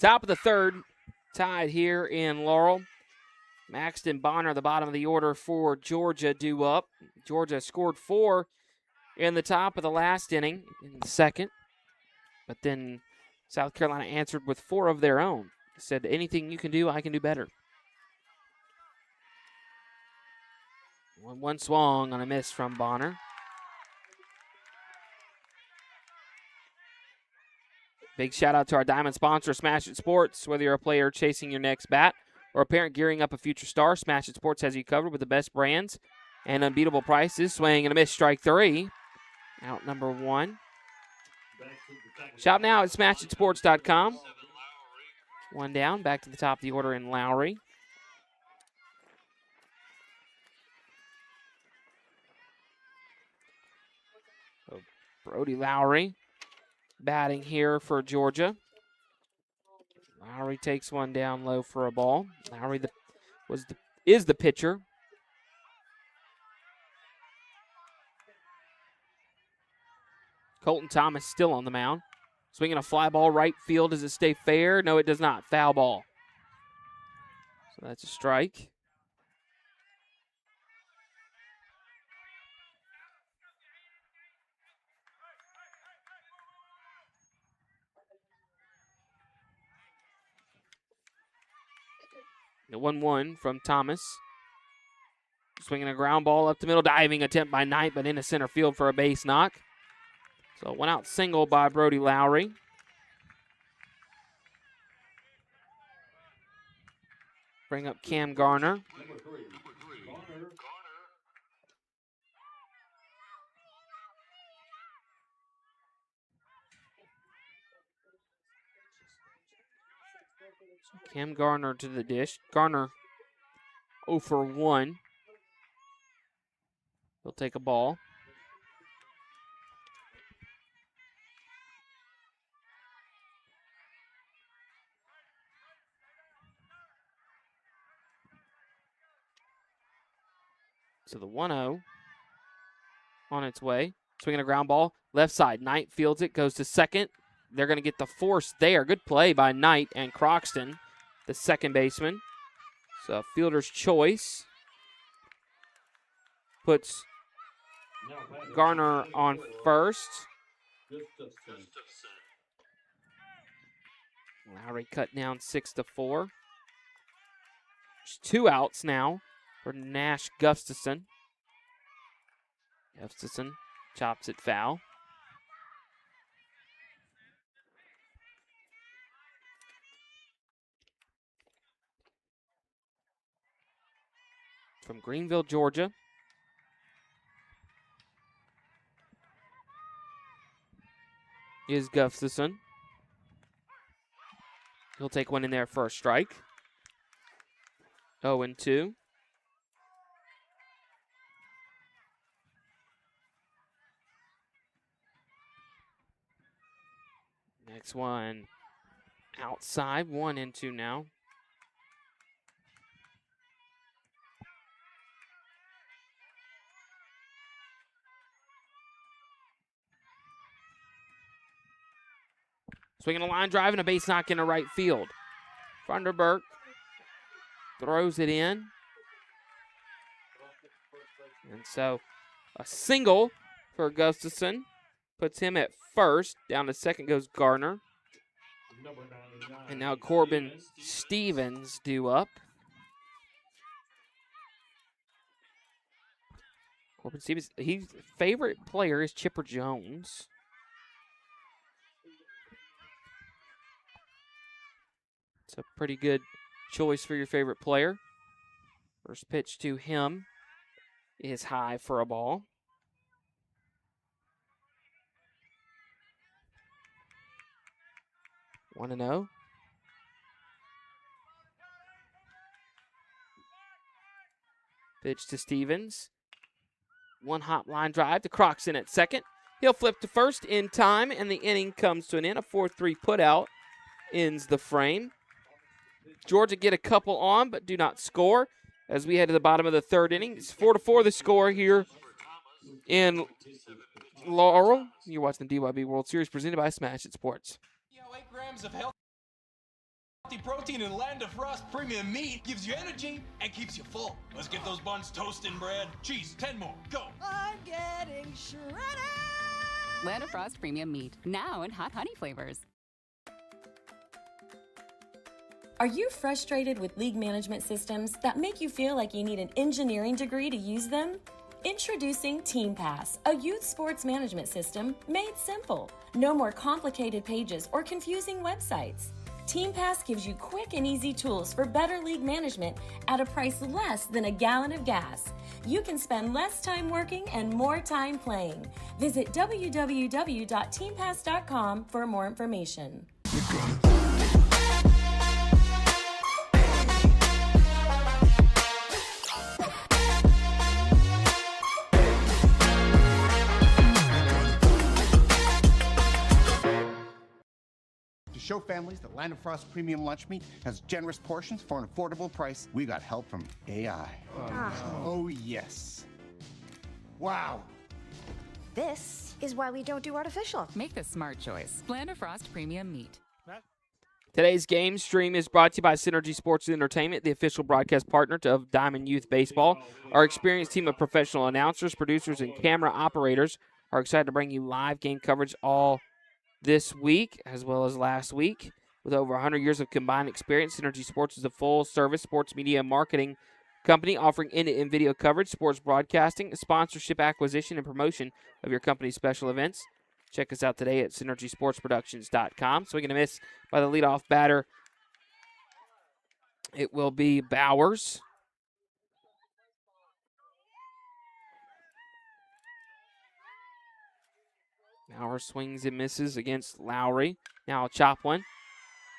Top of the third, tied here in Laurel. Maxton Bonner, the bottom of the order for Georgia, due up. Georgia scored 4 in the top of the last inning, in the second. But then South Carolina answered with 4 of their own. Said, anything you can do, I can do better. One swung on a miss from Bonner. Big shout out to our diamond sponsor, Smash It Sports. Whether you're a player chasing your next bat or a parent gearing up a future star, Smash It Sports has you covered with the best brands and unbeatable prices. Swing and a miss, strike 3. Out number 1. Shop now at smashitsports.com. 1 down, back to the top of the order in Lowry. So Brody Lowry batting here for Georgia. Lowry takes one down low for a ball. Lowry is the pitcher. Colton Thomas still on the mound. Swinging a fly ball right field. Does it stay fair? No, it does not. Foul ball. So that's a strike. The 1-1 from Thomas. Swinging a ground ball up the middle. Diving attempt by Knight, but into center field for a base knock. So 1 out single by Brody Lowry. Bring up Cam Garner. Cam Garner to the dish. Garner 0 for 1. He'll take a ball. So the 1-0 on its way. Swinging a ground ball. Left side. Knight fields it. Goes to second. They're going to get the force there. Good play by Knight and Croxton, the second baseman. So fielder's choice. Puts Garner on first. Lowry cut down 6-4. There's 2 outs now for Nash Gustafson. Gustafson chops it foul. From Greenville, Georgia. Is Gustafson. He'll take one in there for a strike. 0-2. Next one outside, 1-2 now. Swinging a line drive and a base knock into right field. Funderburk throws it in. And so a single for Gustafson puts him at first. Down to second goes Gardner. And now Corbin Stevens due up. Corbin Stevens, his favorite player is Chipper Jones. It's a pretty good choice for your favorite player. First pitch to him is high for a ball. 1-0. Pitch to Stevens. One hop line drive to Croxton at second. He'll flip to first in time, and the inning comes to an end. A 4-3 putout ends the frame. Georgia get a couple on, but do not score. As we head to the bottom of the third inning, it's 4-4 the score here in Laurel. You're watching the DYB World Series presented by Smash It Sports. 8 grams of healthy protein in Land of Frost premium meat gives you energy and keeps you full. Let's get those buns toasting, bread. Cheese, 10 more. Go. I'm getting shredded. Land of Frost premium meat. Now in hot honey flavors. Are you frustrated with league management systems that make you feel like you need an engineering degree to use them? Introducing Team Pass, a youth sports management system made simple. No more complicated pages or confusing websites. Team Pass gives you quick and easy tools for better league management at a price less than a gallon of gas. You can spend less time working and more time playing. Visit www.teampass.com for more information. To show families that Land of Frost premium lunch meat has generous portions for an affordable price, we got help from AI. Oh, yes. Wow. This is why we don't do artificial. Make the smart choice. Land of Frost premium meat. Today's game stream is brought to you by Synergy Sports Entertainment, the official broadcast partner of Diamond Youth Baseball. Our experienced team of professional announcers, producers, and camera operators are excited to bring you live game coverage all this week as well as last week. With over 100 years of combined experience, Synergy Sports is a full-service sports media and marketing company offering end-to-end video coverage, sports broadcasting, sponsorship acquisition, and promotion of your company's special events. Check us out today at synergysportsproductions.com. Swinging a miss by the leadoff batter. It will be Bowers. Bowers swings and misses against Lowry. Now a chop one.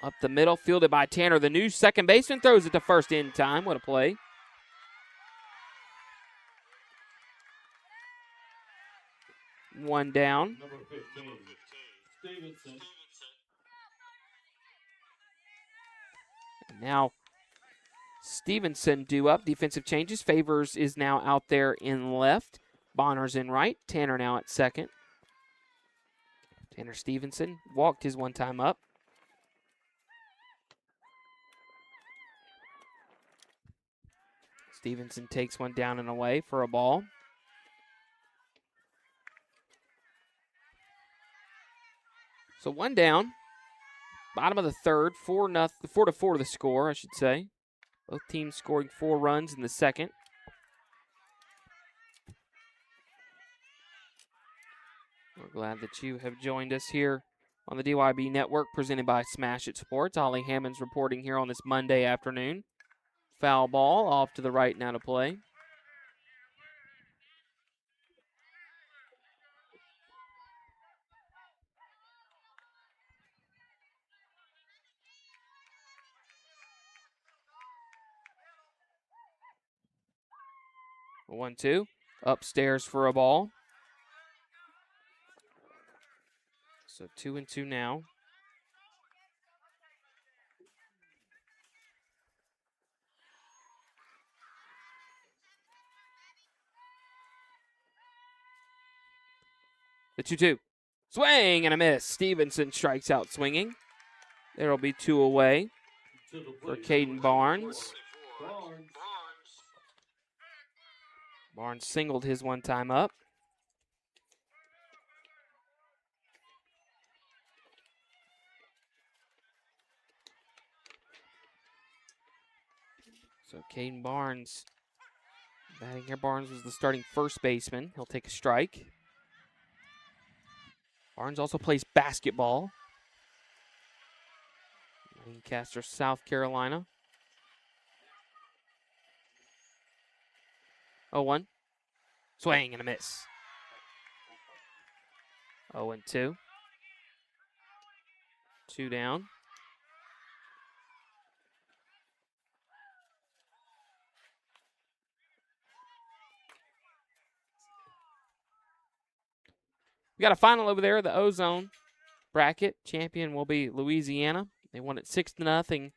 Up the middle, fielded by Tanner. The new second baseman throws it to first in time. What a play. One down. Number 15, Stevenson. And now Stevenson due up. Defensive changes. Favors is now out there in left. Bonner's in right. Tanner now at second. Tanner Stevenson walked his one time up. Stevenson takes one down and away for a ball. So one down. Bottom of the third. 4-4 the score, I should say. Both teams scoring 4 runs in the second. We're glad that you have joined us here on the DYB Network, presented by Smash It Sports. Ollie Hammond's reporting here on this Monday afternoon. Foul ball off to the right now to play. A 1-2. Upstairs for a ball. So 2-2 now. The 2-2. Swing and a miss. Stevenson strikes out swinging. There will be 2 away for Caden Barnes. Barnes singled his one time up. So Caden Barnes batting here. Barnes was the starting first baseman. He'll take a strike. Barnes also plays basketball. Lancaster, South Carolina. 0-1. Swing and a miss. 0-2. 2 down. We got a final over there, the O-Zone bracket. Champion will be Louisiana. They won it 6-0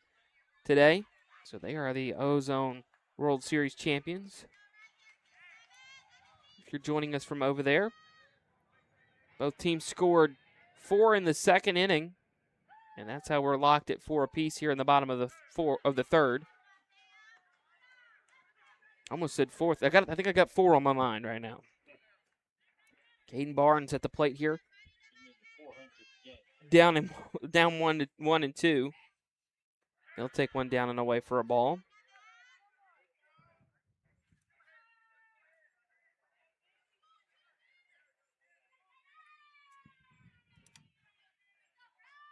today. So they are the O-Zone World Series champions. If you're joining us from over there, both teams scored 4 in the second inning. And that's how we're locked at 4 apiece here in the bottom of the third. Almost said fourth. I think I got 4 on my mind right now. Caden Barnes at the plate here. Down 1-2. He'll take one down and away for a ball.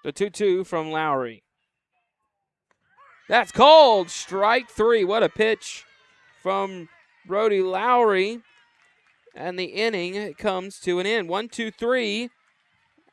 The 2-2 from Lowry. That's cold. Strike 3. What a pitch from Brody Lowry. And the inning comes to an end. 1-2-3.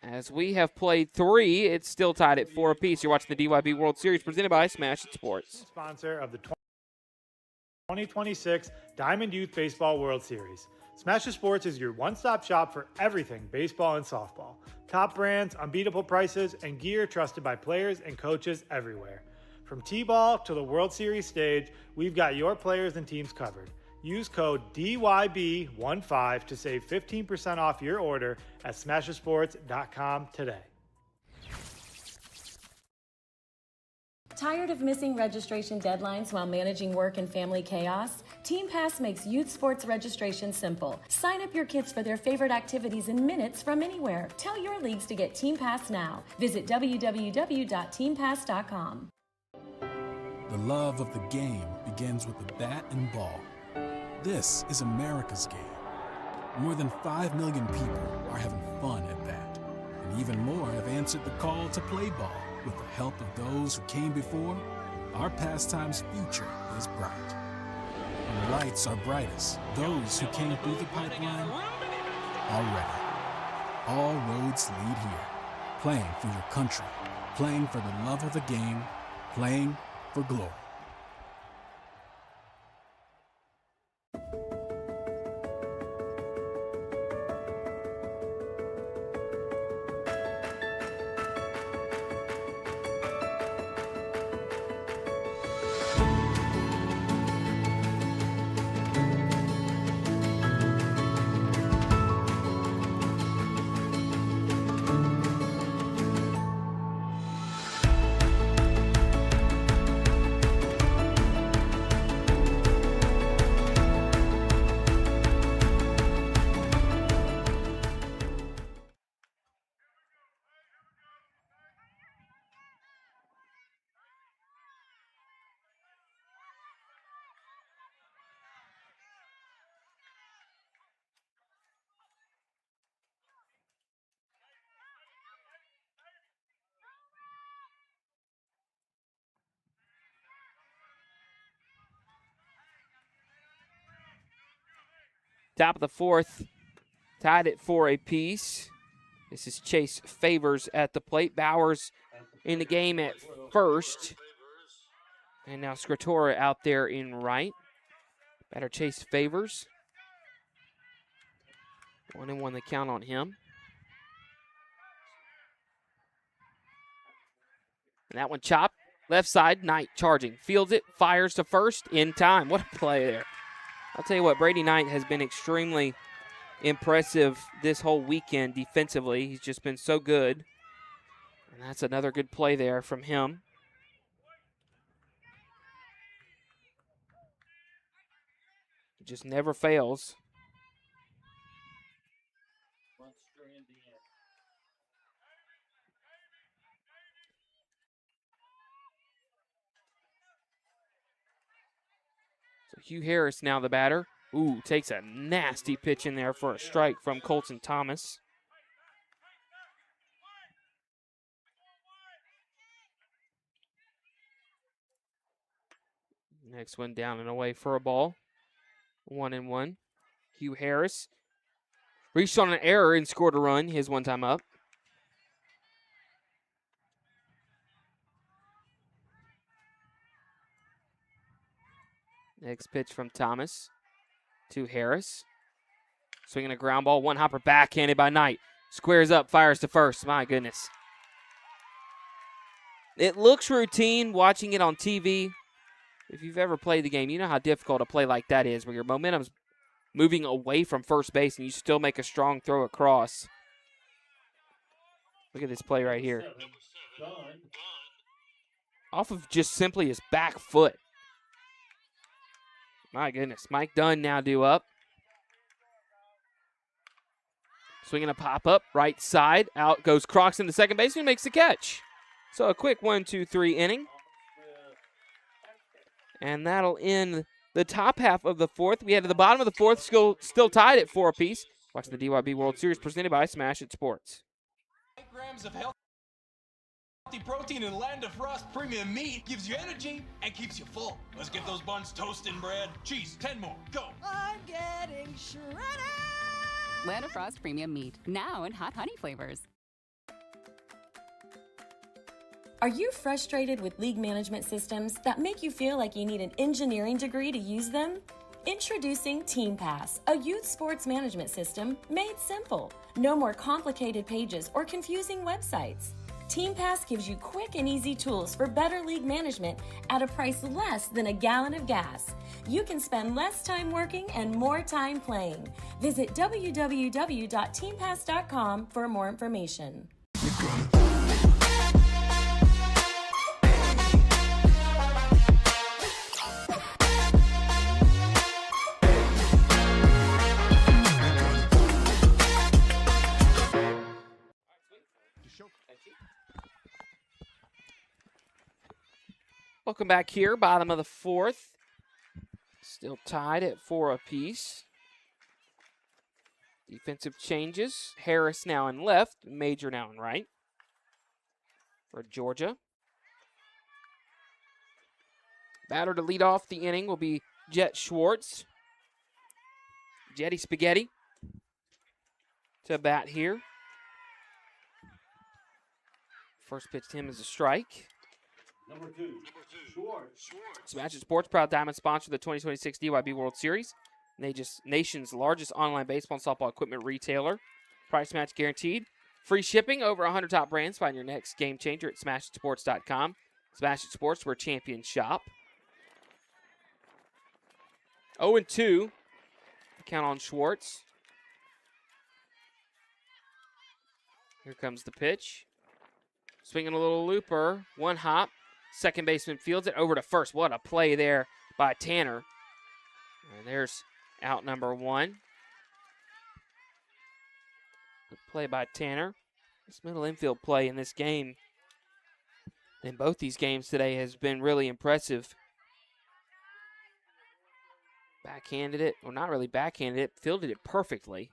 As we have played 3, it's still tied at 4 apiece. You're watching the DYB World Series presented by Smash It Sports. Sponsor of the 2026 Diamond Youth Baseball World Series. Smash It Sports is your one-stop shop for everything baseball and softball. Top brands, unbeatable prices, and gear trusted by players and coaches everywhere. From T-ball to the World Series stage, we've got your players and teams covered. Use code DYB15 to save 15% off your order at SmashItSports.com today. Tired of missing registration deadlines while managing work and family chaos? Team Pass makes youth sports registration simple. Sign up your kids for their favorite activities in minutes from anywhere. Tell your leagues to get Team Pass now. Visit www.teampass.com. The love of the game begins with the bat and ball. This is America's game. More than 5 million people are having fun at that. And even more have answered the call to play ball. With the help of those who came before, our pastime's future is bright. When the lights are brightest, those who came through the pipeline are ready. All roads lead here. Playing for your country, playing for the love of the game, playing for glory. Top of the fourth, tied at 4 apiece. This is Chase Favors at the plate. Bowers in the game at first. And now Scritora out there in right. Batter Chase Favors. 1-1 the count on him. And that one chopped. Left side, Knight charging. Fields it, fires to first in time. What a play there. I'll tell you what, Brady Knight has been extremely impressive this whole weekend defensively. He's just been so good. And that's another good play there from him. He just never fails. So Hugh Harris now the batter. Ooh, takes a nasty pitch in there for a strike from Colton Thomas. Next one down and away for a ball. 1-1. Hugh Harris reached on an error and scored a run, his one time up. Next pitch from Thomas to Harris. Swinging a ground ball, one hopper backhanded by Knight. Squares up, fires to first. My goodness. It looks routine watching it on TV. If you've ever played the game, you know how difficult a play like that is, where your momentum's moving away from first base and you still make a strong throw across. Look at this play right here. Off of just simply his back foot. My goodness. Mike Dunn now due up. Swinging a pop-up, right side. Out goes Croxton to second base, and makes the catch. So a quick 1-2-3 inning. And that'll end the top half of the fourth. We head to the bottom of the fourth, still tied at 4 apiece. Watching the DYB World Series presented by Smash It Sports. 8 grams of healthy protein in Land of Frost premium meat gives you energy and keeps you full. Let's get those buns toasting, bread. Cheese, 10 more, go. I'm getting shredded. Land of Frost Premium Meat, now in hot honey flavors. Are you frustrated with league management systems that make you feel like you need an engineering degree to use them? Introducing TeamPass, a youth sports management system made simple. No more complicated pages or confusing websites. TeamPass gives you quick and easy tools for better league management at a price less than a gallon of gas. You can spend less time working and more time playing. Visit www.teampass.com for more information. Welcome back here, bottom of the fourth. Still tied at 4 apiece. Defensive changes. Harris now in left, Major now in right for Georgia. Batter to lead off the inning will be Jet Schwartz. Jetty Spaghetti to bat here. First pitch to him is a strike. Number 2, Schwartz. Smash It Sports, proud diamond sponsor of the 2026 DYB World Series. Nation's largest online baseball and softball equipment retailer. Price match guaranteed. Free shipping over 100 top brands. Find your next game changer at smashitsports.com. Smash It Sports, where champions shop. 0-2. Count on Schwartz. Here comes the pitch. Swinging a little looper. One hop. Second baseman fields it over to first. What a play there by Tanner. And there's out number 1. Good play by Tanner. This middle infield play in this game, in both these games today, has been really impressive. Backhanded it, or not really backhanded it, fielded it perfectly.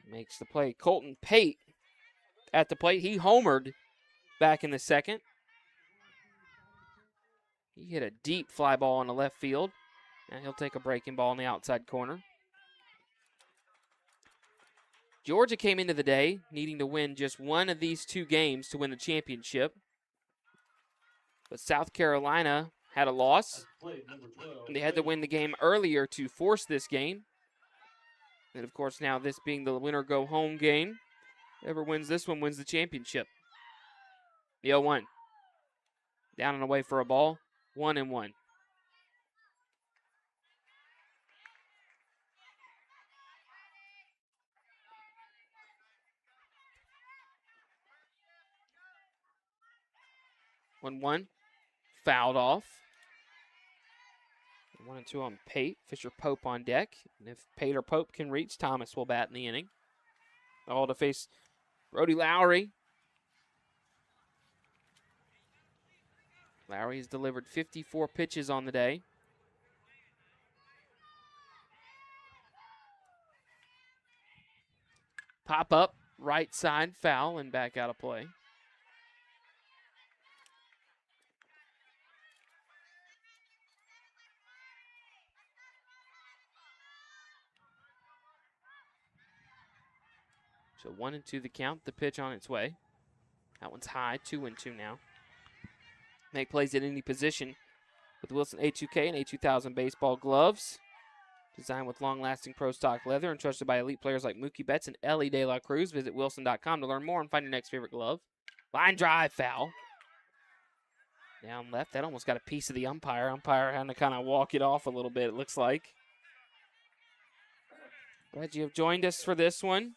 Makes the play. Colton Pate at the plate. He homered back in the second. He hit a deep fly ball in the left field. And he'll take a breaking ball in the outside corner. Georgia came into the day needing to win just one of these 2 games to win the championship. But South Carolina had a loss. And they had to win the game earlier to force this game. And, of course, now this being the winner-go-home game, whoever wins this one wins the championship. The 0-1. Down and away for a ball. 1-1. 1-1. Fouled off. 1-2 on Pate. Fisher Pope on deck. And if Pate or Pope can reach, Thomas will bat in the inning. All to face Brody Lowry. Lowry has delivered 54 pitches on the day. Pop up, right side, foul, and back out of play. So 1-2 the count, the pitch on its way. That one's high, 2-2 now. Make plays at any position with Wilson A2K and A2000 baseball gloves. Designed with long-lasting pro stock leather and trusted by elite players like Mookie Betts and Ellie De La Cruz. Visit wilson.com to learn more and find your next favorite glove. Line drive, foul. Down left, that almost got a piece of the umpire. Umpire having to kind of walk it off a little bit, it looks like. Glad you have joined us for this one.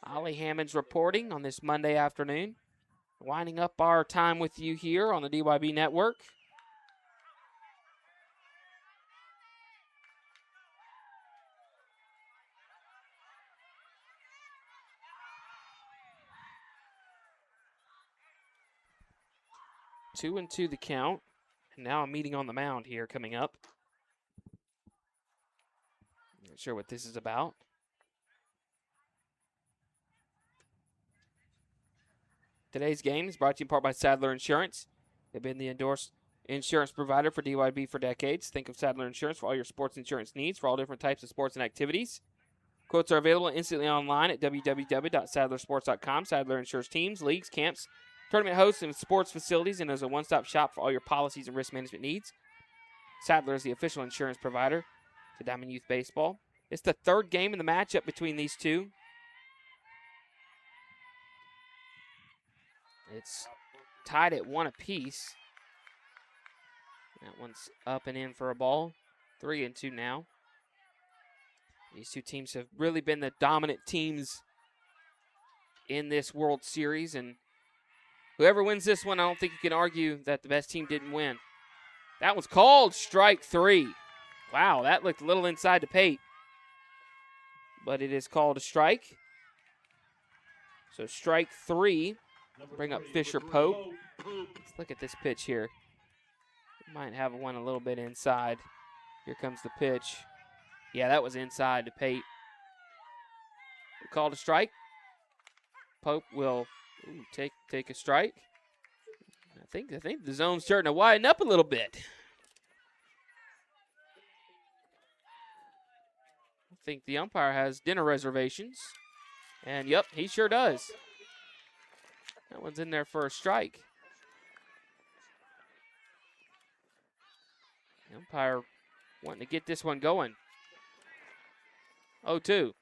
Ollie Hammond's reporting on this Monday afternoon. Winding up our time with you here on the DYB Network. Two and two the count. And now a meeting on the mound here coming up. Not sure what this is about. Today's game is brought to you in part by Sadler Insurance. They've been the endorsed insurance provider for DYB for decades. Think of Sadler Insurance for all your sports insurance needs for all different types of sports and activities. Quotes are available instantly online at www.sadlersports.com. Sadler insures teams, leagues, camps, tournament hosts, and sports facilities, and is a one-stop shop for all your policies and risk management needs. Sadler is the official insurance provider to Diamond Youth Baseball. It's the third game in the matchup between these two. It's tied at 1 apiece. That one's up and in for a ball. 3-2 now. These two teams have really been the dominant teams in this World Series, and whoever wins this one, I don't think you can argue that the best team didn't win. That was called strike 3. Wow, that looked a little inside to Pate. But it is called a strike. So strike 3. Bring up Fisher Pope. Let's look at this pitch here. Might have one a little bit inside. Here comes the pitch. Yeah, that was inside to Pate. Called a strike. Pope will take a strike. I think the zone's starting to widen up a little bit. I think the umpire has dinner reservations. And yep, he sure does. That one's in there for a strike. The umpire wanting to get this one going. 0-2.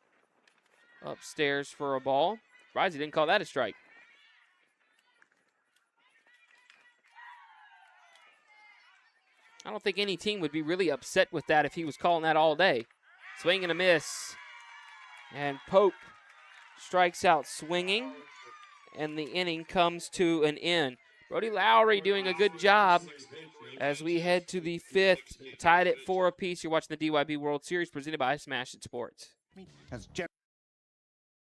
Upstairs for a ball. Surprised he didn't call that a strike. I don't think any team would be really upset with that if he was calling that all day. Swing and a miss. And Pope strikes out swinging. And the inning comes to an end. Brody Lowry doing a good job as we head to the 5th. Tied at 4 apiece. You're watching the DYB World Series presented by Smash It Sports. Has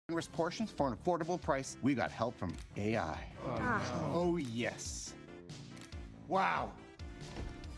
generous portions for an affordable price. We got help from AI. Oh, yes. Wow.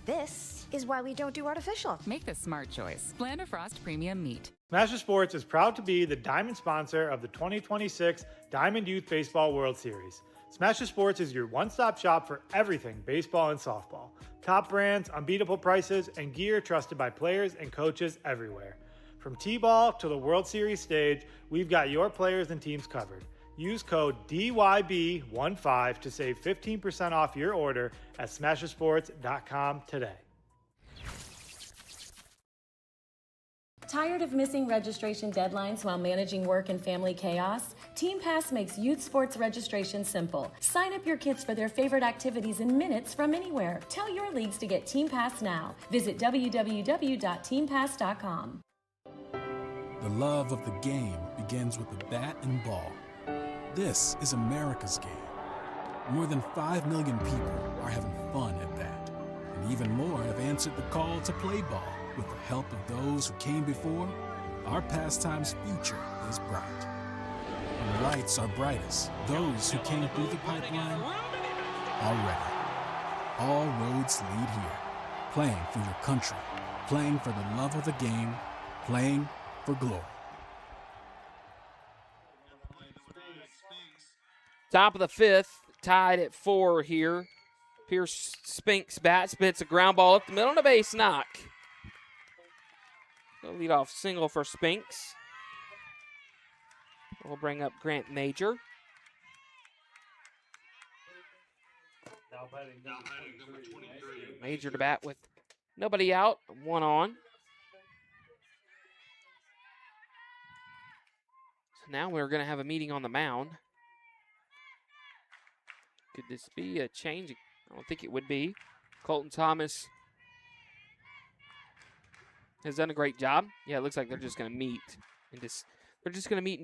This is why we don't do artificial. Make the smart choice. Blanda Frost Premium Meat. Smash Sports is proud to be the diamond sponsor of the 2026 Diamond Youth Baseball World Series. Smash Sports is your one-stop shop for everything baseball and softball. Top brands, unbeatable prices, and gear trusted by players and coaches everywhere. From T-ball to the World Series stage, we've got your players and teams covered. Use code DYB15 to save 15% off your order at smashersports.com today. Tired of missing registration deadlines while managing work and family chaos? Team Pass makes youth sports registration simple. Sign up your kids for their favorite activities in minutes from anywhere. Tell your leagues to get Team Pass now. Visit www.teampass.com. The love of the game begins with the bat and ball. This is America's game. More than 5 million people are having fun at that. And even more have answered the call to play ball. With the help of those who came before, our pastime's future is bright. When the lights are brightest, those who came through the pipeline are ready. All roads lead here. Playing for your country, playing for the love of the game, playing for glory. Top of the fifth, tied at 4 here. Pierce Spinks bat, spits a ground ball up the middle and a base knock. The leadoff single for Spinks. We'll bring up Grant Major. Major to bat with nobody out, 1 on. So now we're going to have a meeting on the mound. Could this be a change? I don't think it would be. Colton Thomas has done a great job. Yeah, it looks like they're just going to meet and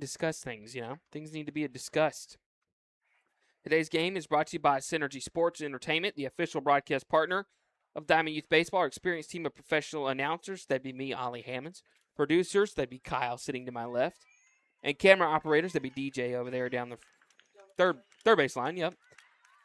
discuss things, you know. Things need to be discussed. Today's game is brought to you by Synergy Sports Entertainment, the official broadcast partner of Diamond Youth Baseball. Our experienced team of professional announcers, that'd be me, Ollie Hammonds. Producers, that'd be Kyle sitting to my left. And camera operators, that'd be DJ over there down the third base line, yep.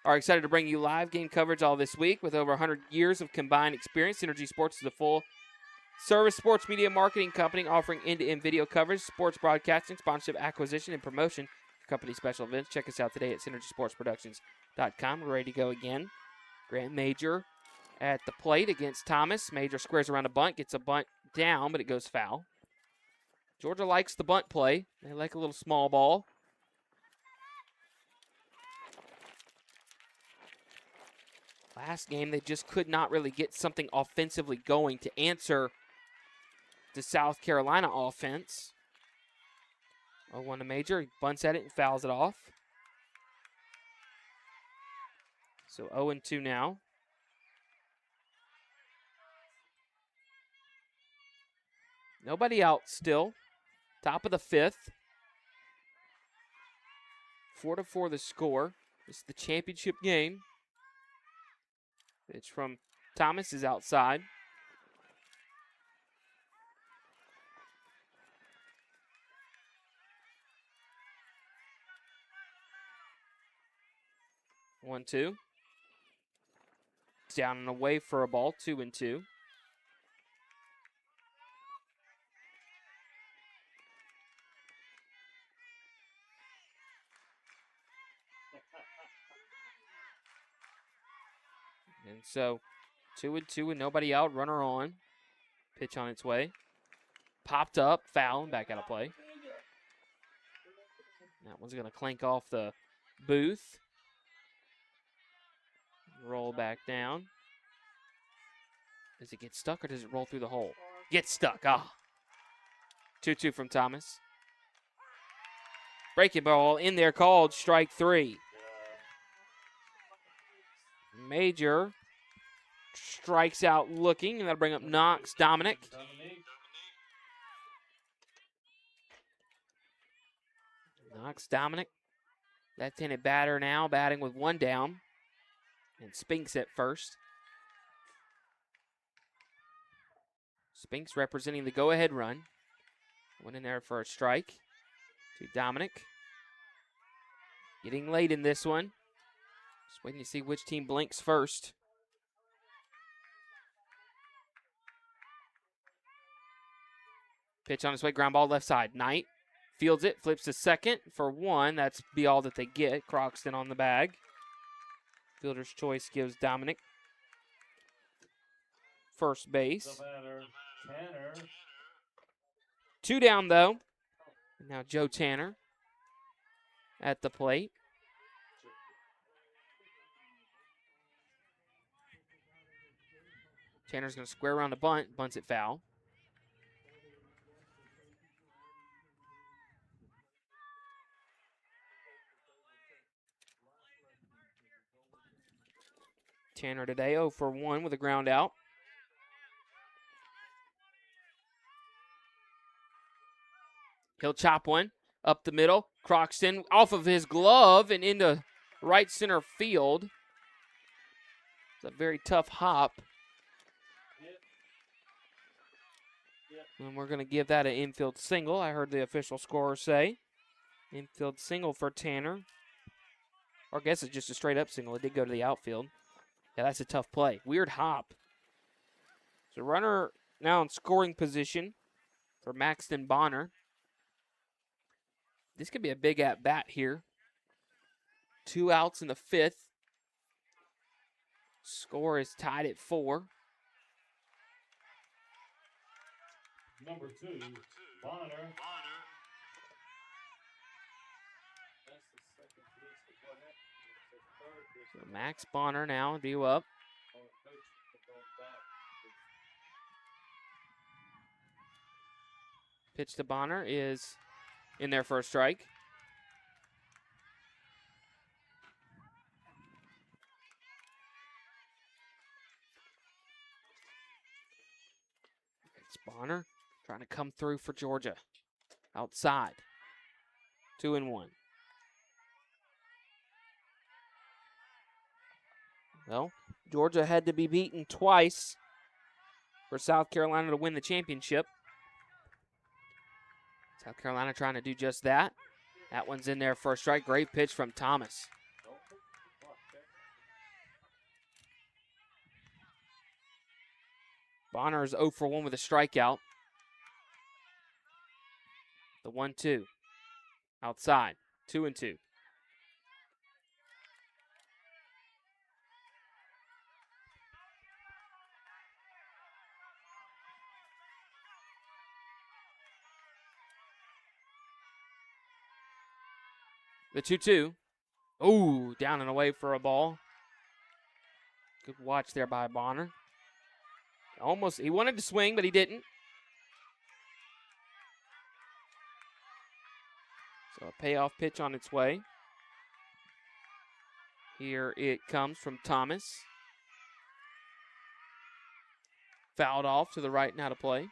Are excited to bring you live game coverage all this week. With over 100 years of combined experience, Synergy Sports is a full-service sports media marketing company offering end-to-end video coverage, sports broadcasting, sponsorship, acquisition, and promotion for company special events. Check us out today at synergysportsproductions.com. We're ready to go again. Grant Major at the plate against Thomas. Major squares around a bunt, gets a bunt down, but it goes foul. Georgia likes the bunt play. They like a little small ball. Last game, they just could not really get something offensively going to answer the South Carolina offense. 0-1 to Major. He bunts at it and fouls it off. So 0-2 now. Nobody out still. Top of the fifth. 4-4 the score. This is the championship game. Pitch from Thomas is outside. One, two. Down and away for a ball, 2-2. And so 2-2 and nobody out, runner on. Pitch on its way. Popped up, foul, and back out of play. That one's going to clank off the booth. Roll back down. Does it get stuck or does it roll through the hole? Get stuck. 2-2 from Thomas. Breaking ball in there called strike 3. Major strikes out looking, and that'll bring up Knox Dominic. Knox Dominic, left-handed batter now, batting with 1 down. And Spinks at first. Spinks representing the go-ahead run. Went in there for a strike to Dominic. Getting late in this one. Just waiting to see which team blinks first. Pitch on its way, ground ball left side. Knight fields it, flips to second for 1. That's be all that they get. Croxton on the bag. Fielder's choice gives Dominic first base. 2 down, though. Now Joe Tanner at the plate. Tanner's going to square around a bunt. Bunts it foul. Tanner today 0 for 1 with a ground out. He'll chop one up the middle. Croxton off of his glove and into right center field. It's a very tough hop. And we're going to give that an infield single. I heard the official scorer say. Infield single for Tanner. Or I guess it's just a straight up single. It did go to the outfield. Yeah, that's a tough play. Weird hop. So runner now in scoring position for Maxton Bonner. This could be a big at-bat here. 2 outs in the 5th. Score is tied at 4. Number 2, Bonner. So Max Bonner now due up. Pitch to Bonner is in there for a strike. It's Bonner trying to come through for Georgia. Outside. 2-1. Well, Georgia had to be beaten twice for South Carolina to win the championship. South Carolina trying to do just that. That one's in there for a strike. Great pitch from Thomas. Bonner is 0 for 1 with a strikeout. The 1-2. Outside. 2-2. The 2-2. Ooh, down and away for a ball. Good watch there by Bonner. Almost, he wanted to swing, but he didn't. So a payoff pitch on its way. Here it comes from Thomas. Fouled off to the right, now to play.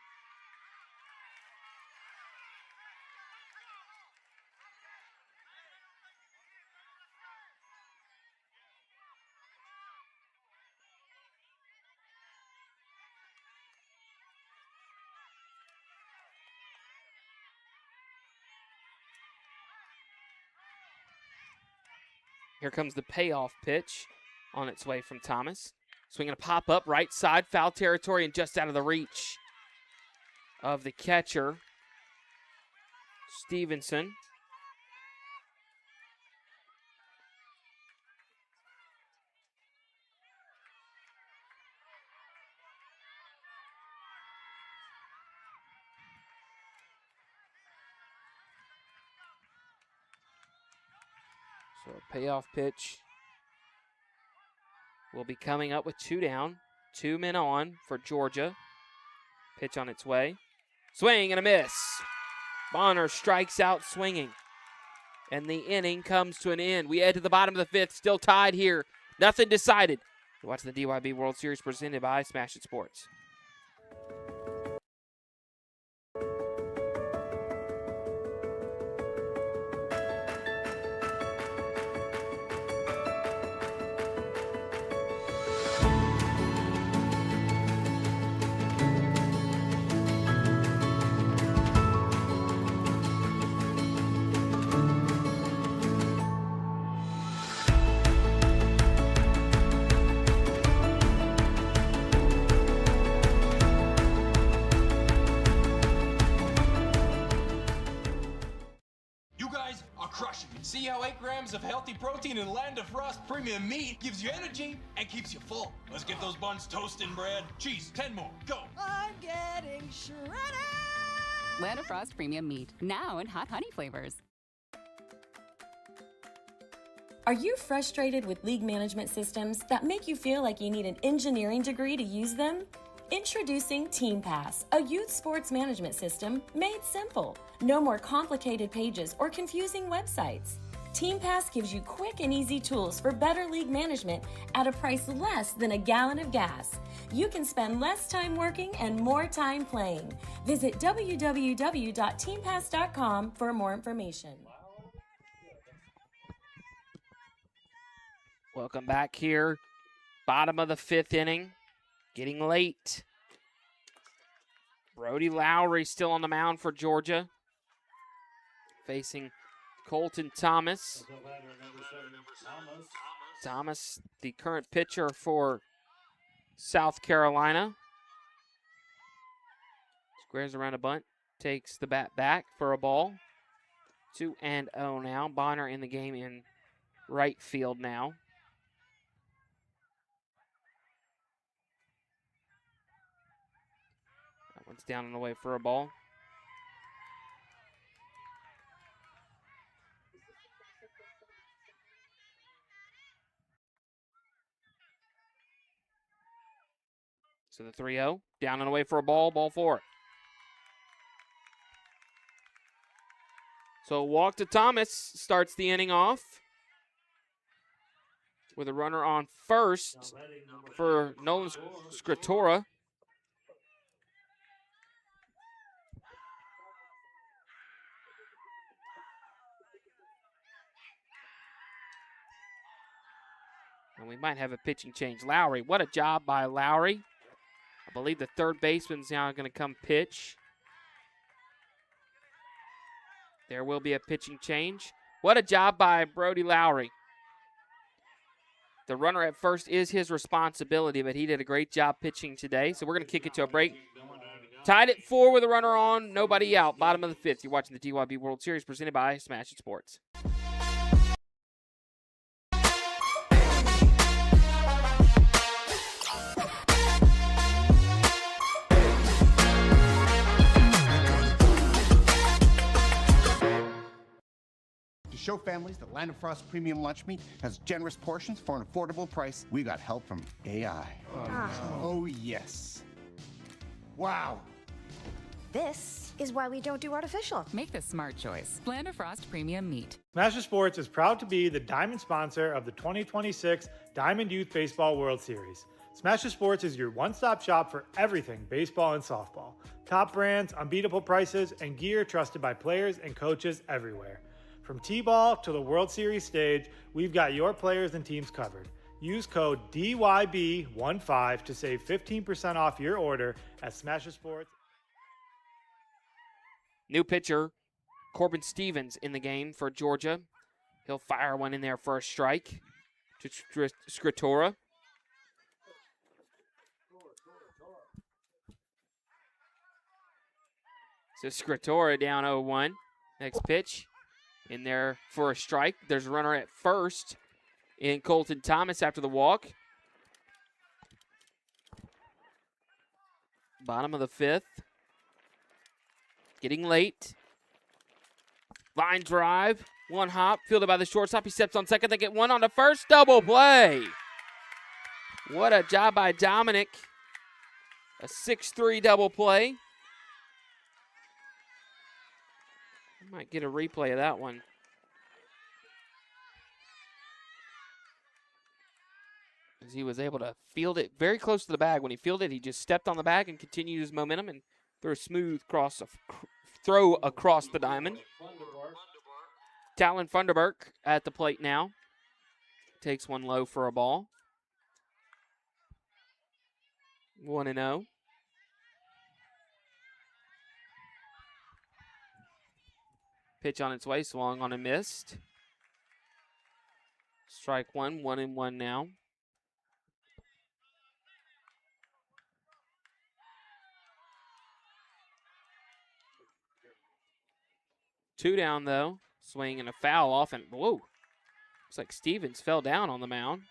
Here comes the payoff pitch on its way from Thomas. Swinging a pop up right side, foul territory, and just out of the reach of the catcher, Stevenson. So a payoff pitch will be coming up with 2 down. 2 men on for Georgia. Pitch on its way. Swing and a miss. Bonner strikes out swinging. And the inning comes to an end. We head to the bottom of the 5th, still tied here. Nothing decided. Watch the DYB World Series presented by Smash It Sports. See how 8 grams of healthy protein in Land of Frost premium meat gives you energy and keeps you full. Let's get those buns toasting, bread. Cheese, 10 more, go. I'm getting shredded. Land of Frost premium meat, now in hot honey flavors. Are you frustrated with league management systems that make you feel like you need an engineering degree to use them? Introducing Team Pass, a youth sports management system made simple. No more complicated pages or confusing websites. Team Pass gives you quick and easy tools for better league management at a price less than a gallon of gas. You can spend less time working and more time playing. Visit www.teampass.com for more information. Welcome back here. Bottom of the 5th inning. Getting late. Brody Lowry still on the mound for Georgia. Facing Colton Thomas. Thomas, the current pitcher for South Carolina. Squares around a bunt. Takes the bat back for a ball. 2-0 now. Bonner in the game in right field now. That one's down and away for a ball. So the 3-0, down and away for a ball, ball 4. So walk to Thomas starts the inning off with a runner on first for Nolan Scritora. And we might have a pitching change. Lowry, what a job by Lowry. I believe the third baseman's now going to come pitch. There will be a pitching change. What a job by Brody Lowry. The runner at first is his responsibility, but he did a great job pitching today. So we're going to kick it to a break. Tied at 4 with a runner on, nobody out. Bottom of the 5th. You're watching the DYB World Series presented by Smash It Sports. To show families that Land of Frost Premium Lunch Meat has generous portions for an affordable price, we got help from AI. Oh yes. Wow. This is why we don't do artificial. Make the smart choice. Land of Frost Premium Meat. Smash Sports is proud to be the diamond sponsor of the 2026 Diamond Youth Baseball World Series. Smash Sports is your one-stop shop for everything baseball and softball. Top brands, unbeatable prices, and gear trusted by players and coaches everywhere. From T-ball to the World Series stage, we've got your players and teams covered. Use code DYB15 to save 15% off your order at Smash Sports. New pitcher, Corbin Stevens in the game for Georgia. He'll fire one in there for a strike to Scritora. So Scritora down 0-1. Next pitch in there for a strike. There's a runner at first in Colton Thomas after the walk. Bottom of the 5th. Getting late. Line drive. One hop. Fielded by the shortstop. He steps on second. They get one on the first. Double play. What a job by Dominic. A 6-3 double play. Might get a replay of that one. As he was able to field it very close to the bag. When he fielded, he just stepped on the bag and continued his momentum and threw a smooth throw across the diamond. Talon Funderburk at the plate now. Takes one low for a ball. 1-0. Pitch on its way, swung on and missed. Strike one, 1-1 now. Two down, though. Swing and a foul off, and whoa. Looks like Stevens fell down on the mound.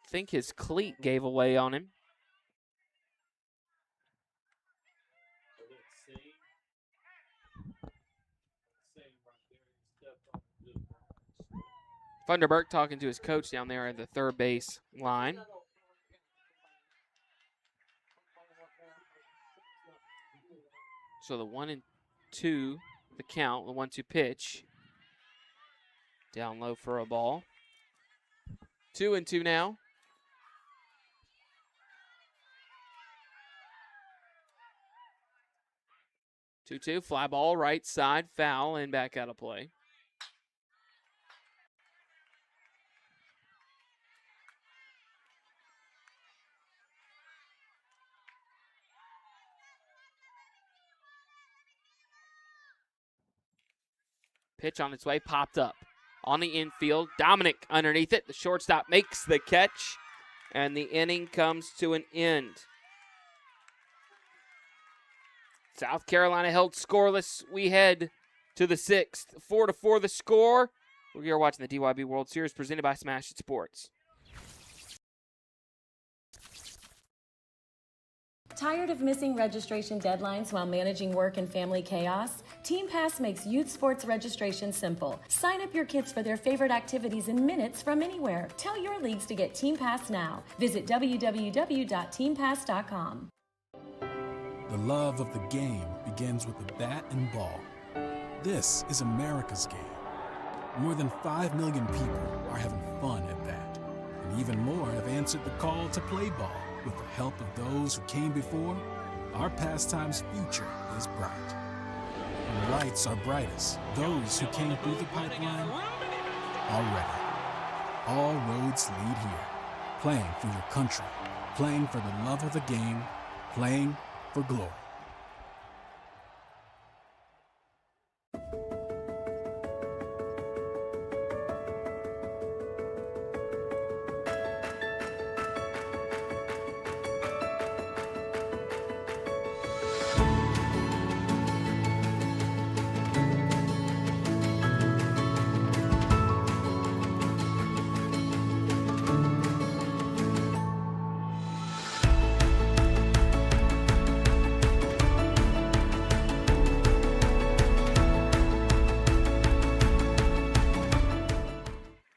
I think his cleat gave away on him. Funderburk talking to his coach down there at the third base line. So the 1-2, the count, the 1-2 pitch. Down low for a ball. 2-2 now. 2-2, fly ball, right side, foul, and back out of play. Pitch on its way, popped up. On the infield, Dominic underneath it. The shortstop makes the catch, and the inning comes to an end. South Carolina held scoreless. We head to the 6th. 4-4 the score. We are watching the DYB World Series presented by Smash It Sports. Tired of missing registration deadlines while managing work and family chaos? Team Pass makes youth sports registration simple. Sign up your kids for their favorite activities in minutes from anywhere. Tell your leagues to get Team Pass now. Visit www.teampass.com. The love of the game begins with the bat and ball. This is America's game. More than 5 million people are having fun at that. And even more have answered the call to play ball. With the help of those who came before, our pastime's future is bright. When lights are brightest, those who came through the pipeline are ready. All roads lead here. Playing for your country, playing for the love of the game, playing for glory.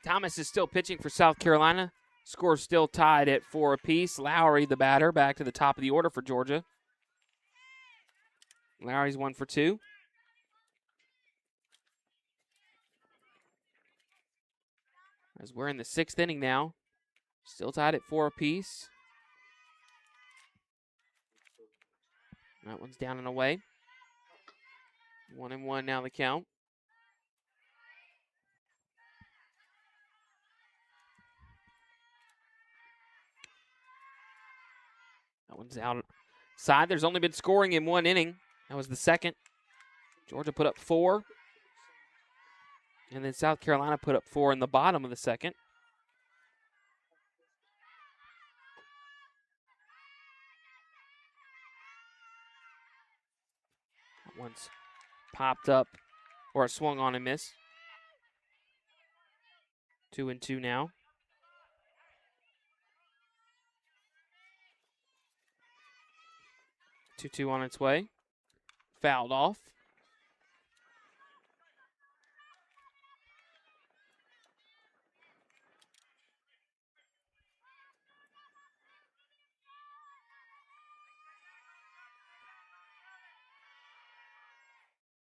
Thomas is still pitching for South Carolina. Score still tied at 4 apiece. Lowry, the batter, back to the top of the order for Georgia. Lowry's 1 for 2. As we're in the 6th inning now. Still tied at 4 apiece. That one's down and away. 1-1 now the count. That one's outside. There's only been scoring in 1 inning. That was the 2nd. Georgia put up 4. And then South Carolina put up 4 in the bottom of the 2nd. That one's popped up, or swung on and missed. 2-2 now. 2-2 on its way. Fouled off.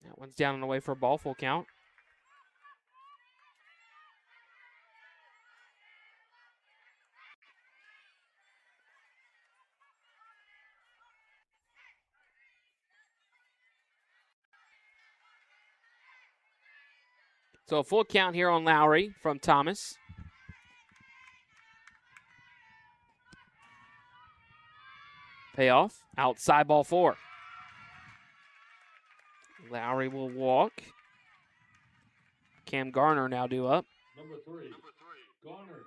That one's down and away for a ball, full count. So a full count here on Lowry from Thomas. Payoff. Outside ball 4. Lowry will walk. Cam Garner now due up. Number 3. Garner.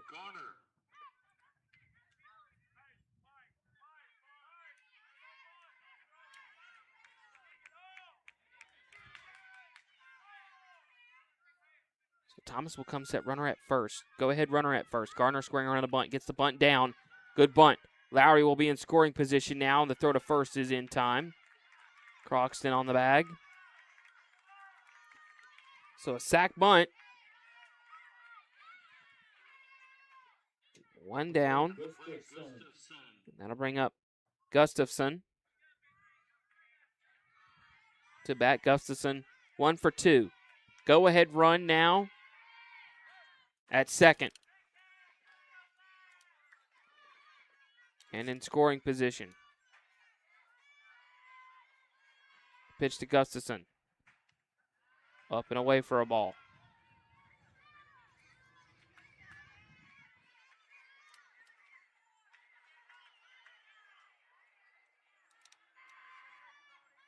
Thomas will come set runner at first. Go ahead, runner at first. Garner squaring around a bunt. Gets the bunt down. Good bunt. Lowry will be in scoring position now, and the throw to first is in time. Croxton on the bag. So a sack bunt. 1 down. That'll bring up Gustafson to bat. Gustafson 1 for 2. Go ahead run now at second. And in scoring position. Pitch to Gustafson. Up and away for a ball.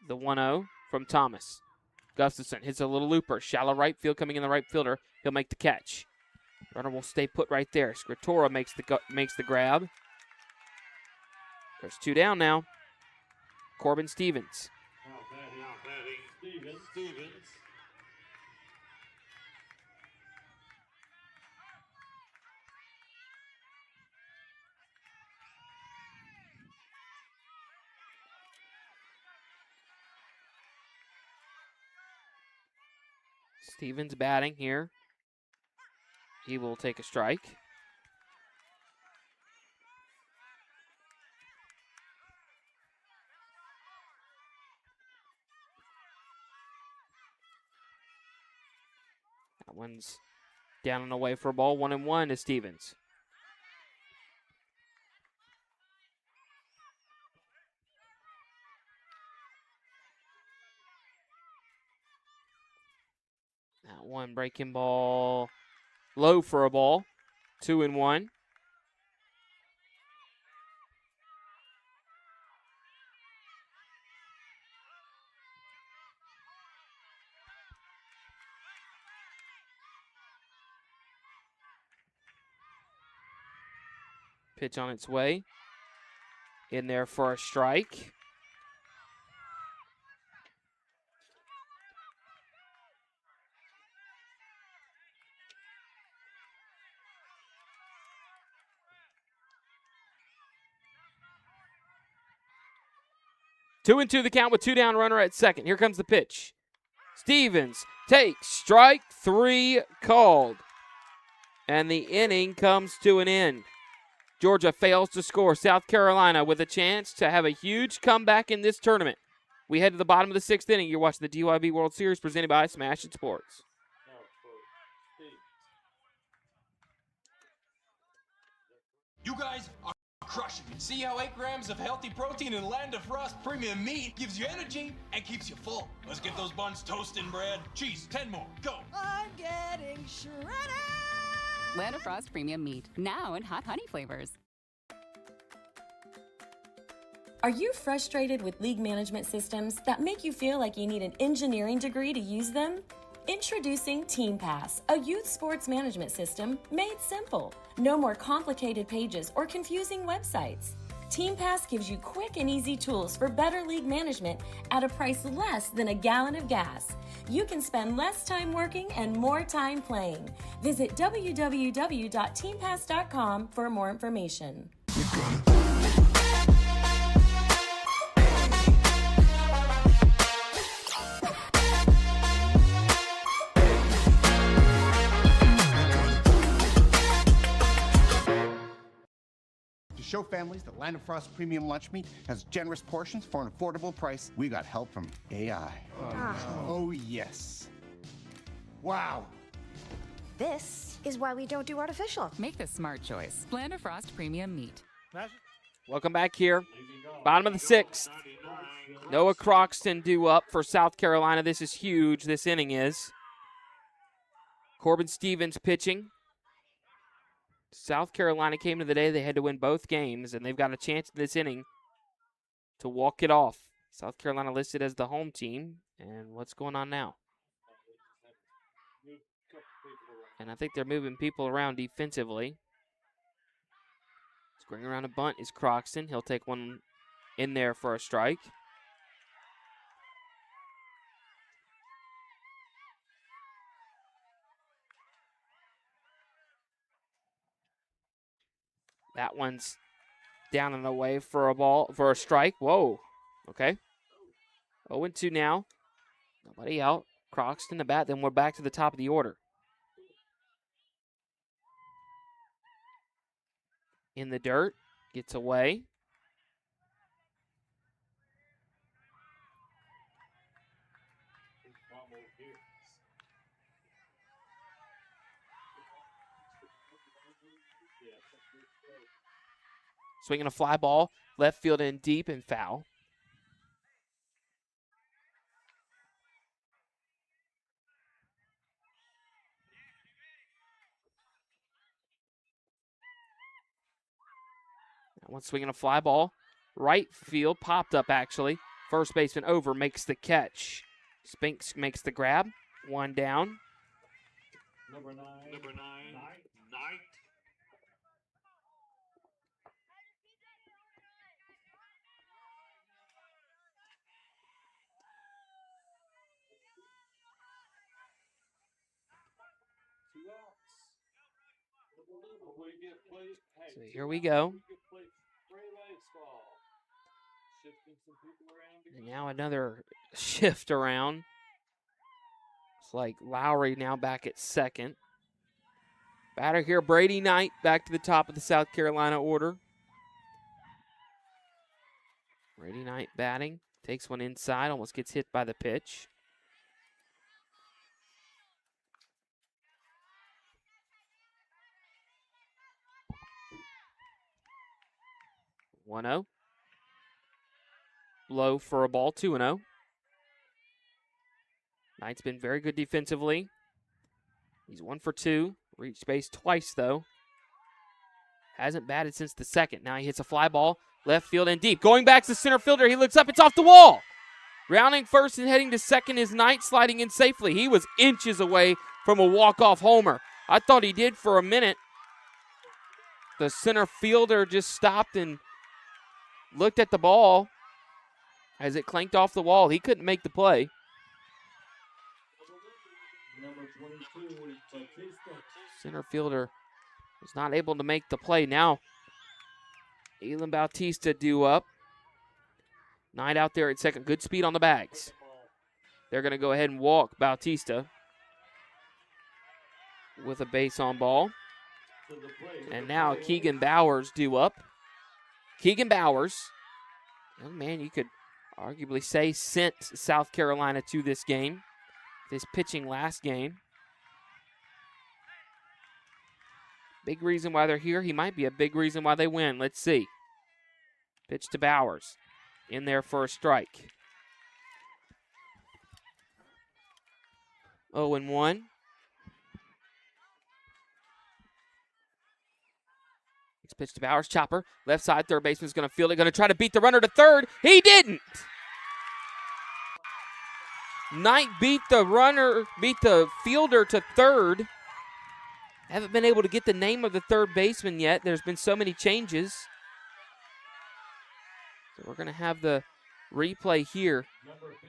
The 1-0 from Thomas. Gustafson hits a little looper. Shallow right field coming in the right fielder. He'll make the catch. Runner will stay put right there. Scritora makes the grab. There's 2 down now. Corbin Stevens. Now batting Stevens. Stevens batting here. He will take a strike. That one's down and away for a ball. 1-1 to Stevens. That one breaking ball low for a ball. 2-1. Pitch on its way. In there for a strike. Two and two the count with 2 down, runner at second. Here comes the pitch. Stevens takes strike 3 called. And the inning comes to an end. Georgia fails to score. South Carolina with a chance to have a huge comeback in this tournament. We head to the bottom of the 6th inning. You're watching the DYB World Series presented by Smash It Sports. You guys are crushing it. See how 8 grams of healthy protein in Land of Frost premium meat gives you energy and keeps you full. Let's get those buns toasted, bread. Cheese, 10 more. Go. I'm getting shredded. Land of Frost Premium Meat, now in hot honey flavors. Are you frustrated with league management systems that make you feel like you need an engineering degree to use them? Introducing Team Pass, a youth sports management system made simple. No more complicated pages or confusing websites. Team Pass gives you quick and easy tools for better league management at a price less than a gallon of gas. You can spend less time working and more time playing. Visit www.teampass.com for more information. Show families that Land of Frost Premium Lunch Meat has generous portions for an affordable price. We got help from AI. Oh, yes. Wow. This is why we don't do artificial. Make the smart choice. Land of Frost Premium Meat. Welcome back here. Bottom of the 6th. Noah Croxton due up for South Carolina. This is huge. This inning is. Corbin Stevens pitching. South Carolina came to the day they had to win both games, and they've got a chance in this inning to walk it off. South Carolina listed as the home team, and what's going on now? And I think they're moving people around defensively. Squaring around a bunt is Croxton. He'll take one in there for a strike. That one's down and away for a strike. Whoa. Okay. 0-2 now. Nobody out. Croxton the bat. Then we're back to the top of the order. In the dirt. Gets away. Swinging a fly ball, left field in deep and foul. That one swinging a fly ball, right field, popped up actually. First baseman over makes the catch. Spinks makes the grab. One down. Number nine, Knight. So here we go. And now another shift around. It's like Lowry now back at second. Batter here, Brady Knight back to the top of the South Carolina order. Brady Knight batting. Takes one inside, almost gets hit by the pitch. One-0. Low for a ball, 2-0. Knight's been very good defensively. He's 1 for 2. Reached base twice, though. Hasn't batted since the second. Now he hits a fly ball, left field and deep. Going back to the center fielder, he looks up, it's off the wall. Rounding first and heading to second is Knight, sliding in safely. He was inches away from a walk-off homer. I thought he did for a minute. The center fielder just stopped and looked at the ball as it clanked off the wall. He couldn't make the play. Center fielder was not able to make the play. Now, Elon Bautista due up. Knight out there at second. Good speed on the bags. They're going to go ahead and walk Bautista with a base on ball. And now Keegan Bowers due up. Keegan Bowers, young man, you could arguably say sent South Carolina to this game. This pitching last game. Big reason why they're here. He might be a big reason why they win. Let's see. Pitch to Bowers. In there for a strike. 0-1. Next pitch to Bowers. Chopper. Left side. Third baseman's going to field it. Going to try to beat the runner to third. He didn't. Knight beat the fielder to third. Haven't been able to get the name of the third baseman yet. There's been so many changes. So we're going to have the replay here.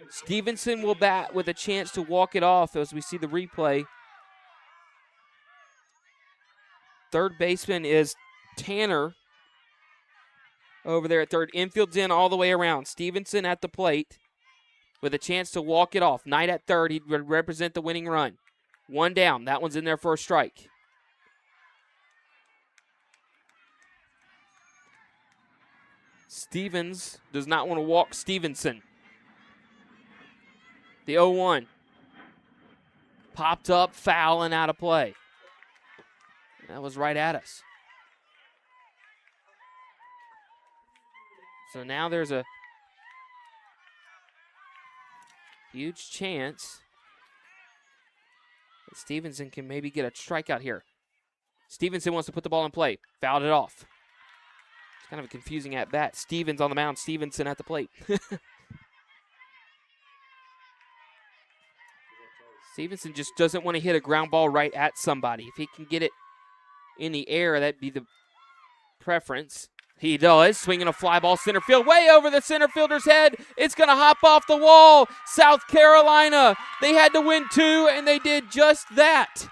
Stevenson will bat with a chance to walk it off as we see the replay. Third baseman is Tanner over there at third. Infield's in all the way around. Stevenson at the plate with a chance to walk it off. Knight at third. He'd represent the winning run. One down. That one's in there for a strike. Stevens does not want to walk Stevenson. The 0-1. Popped up, foul, and out of play. That was right at us. So now there's a huge chance that Stevenson can maybe get a strikeout here. Stevenson wants to put the ball in play. Fouled it off. It's kind of a confusing at bat. Stevens on the mound, Stevenson at the plate. Stevenson just doesn't want to hit a ground ball right at somebody. If he can get it in the air, that'd be the preference. He does. Swinging a fly ball center field, way over the center fielder's head. It's going to hop off the wall. South Carolina, they had to win 2, and they did just that.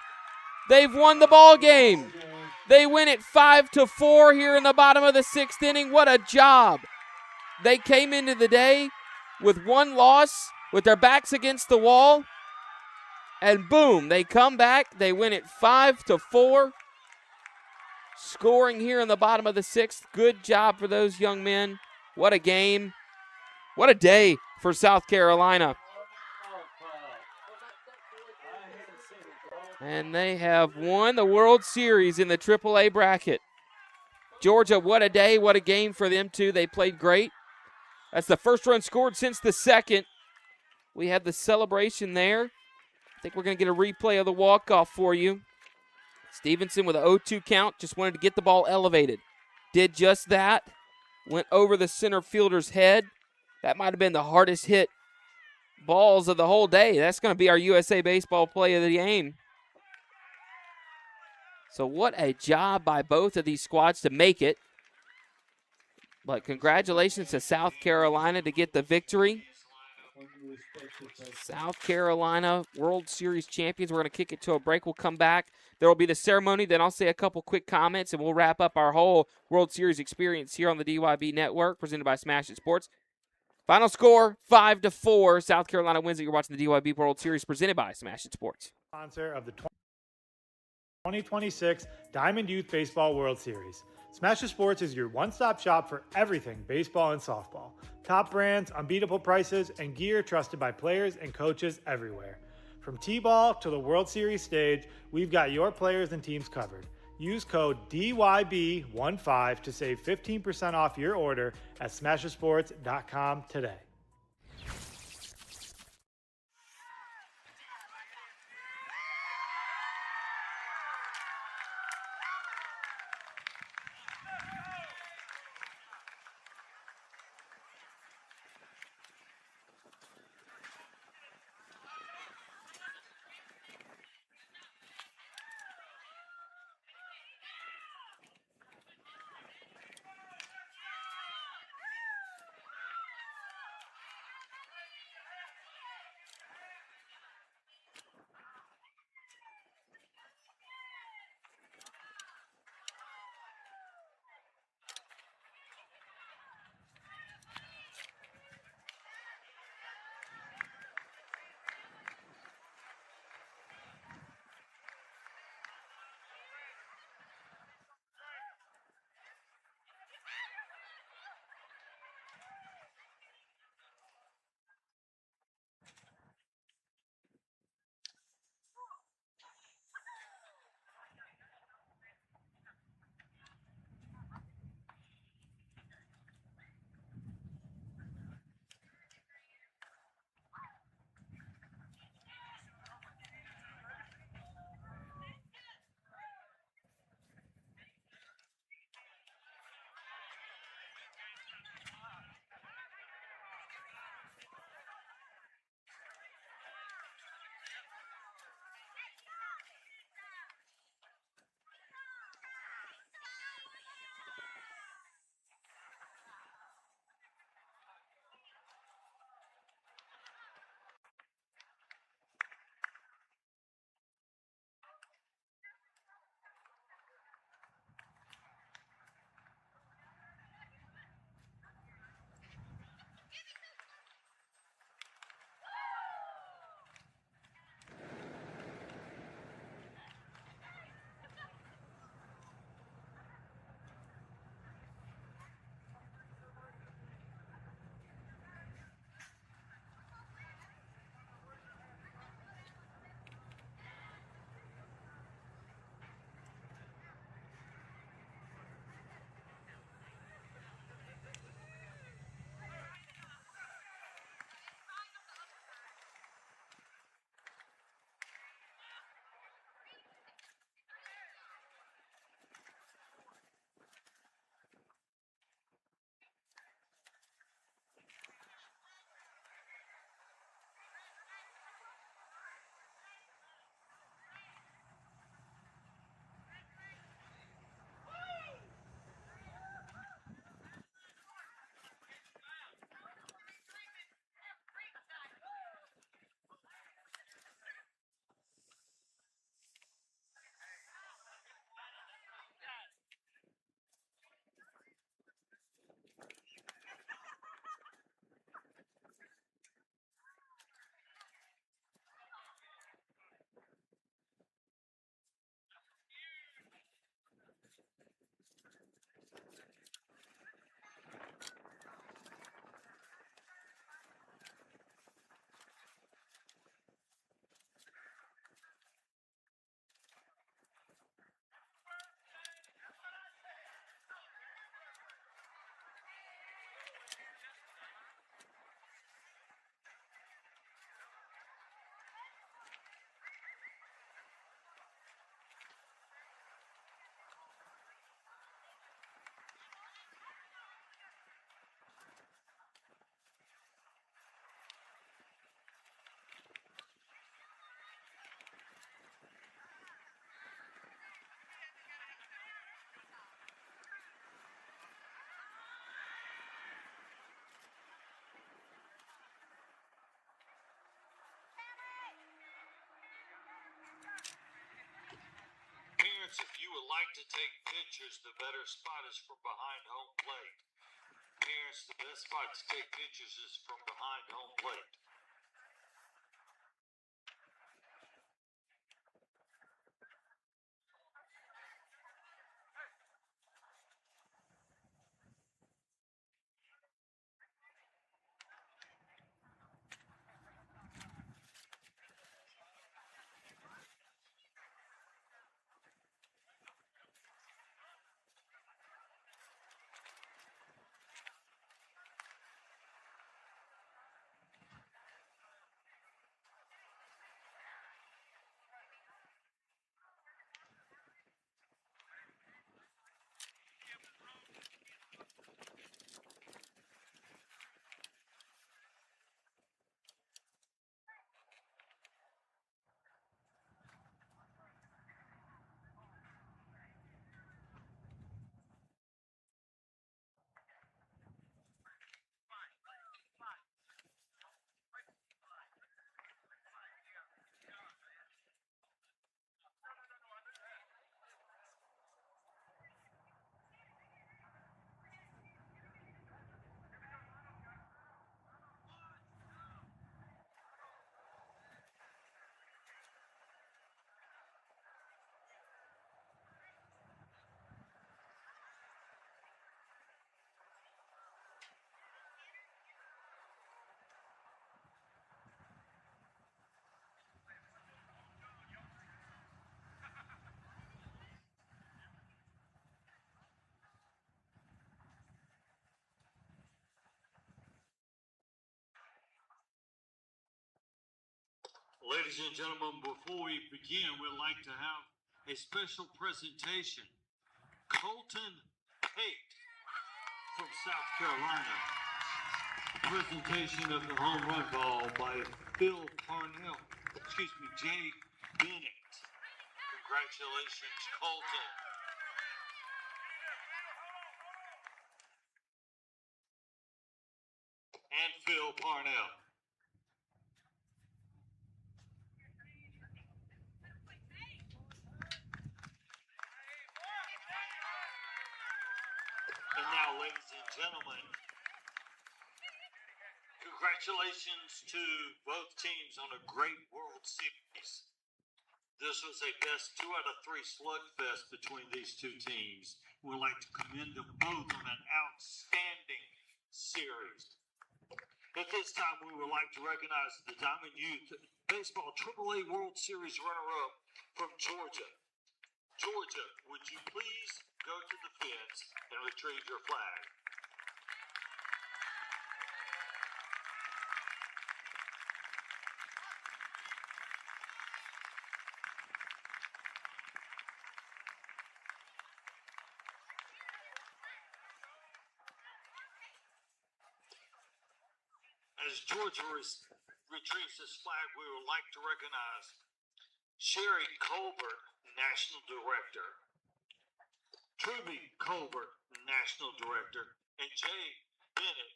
They've won the ball game. They win it 5-4 here in the bottom of the 6th inning. What a job. They came into the day with one loss, with their backs against the wall, and boom, they come back. They win it 5-4. Scoring here in the bottom of the 6th. Good job for those young men. What a game. What a day for South Carolina. And they have won the World Series in the AAA bracket. Georgia, what a day, what a game for them too. They played great. That's the first run scored since the second. We had the celebration there. I think we're going to get a replay of the walk-off for you. Stevenson with an 0-2 count, just wanted to get the ball elevated. Did just that. Went over the center fielder's head. That might have been the hardest hit balls of the whole day. That's going to be our USA Baseball play of the game. So what a job by both of these squads to make it. But congratulations to South Carolina to get the victory. South Carolina World Series champions. We're going to kick it to a break. We'll come back. There will be the ceremony. Then I'll say a couple quick comments, and we'll wrap up our whole World Series experience here on the DYB Network, presented by Smash It Sports. Final score, 5-4. South Carolina wins it. You're watching the DYB World Series, presented by Smash It Sports. Sponsor of the 2026 Diamond Youth Baseball World Series. Smash It Sports is your one-stop shop for everything baseball and softball. Top brands, unbeatable prices, and gear trusted by players and coaches everywhere. From T-ball to the World Series stage, we've got your players and teams covered. Use code DYB15 to save 15% off your order at SmashItSports.com today. like to take pictures, the better spot is from behind home plate. Parents, the best spot to take pictures is from behind home plate. Ladies and gentlemen, before we begin, we'd like to have a special presentation. Colton Pate from South Carolina. Presentation of the home run ball by Jay Bennett. Congratulations, Colton. And Phil Parnell. And now, ladies and gentlemen, congratulations to both teams on a great World Series. This was a best 2 out of 3 slugfest between these two teams. We'd like to commend them both on an outstanding series. At this time, we would like to recognize the Diamond Youth Baseball AAA World Series runner-up from Georgia. Georgia, would you please go to the fence and retrieve your flag? As Georgia retrieves his flag, we would like to recognize Sherry Colbert, National Director, Truby Colbert, National Director, and Jay Bennett,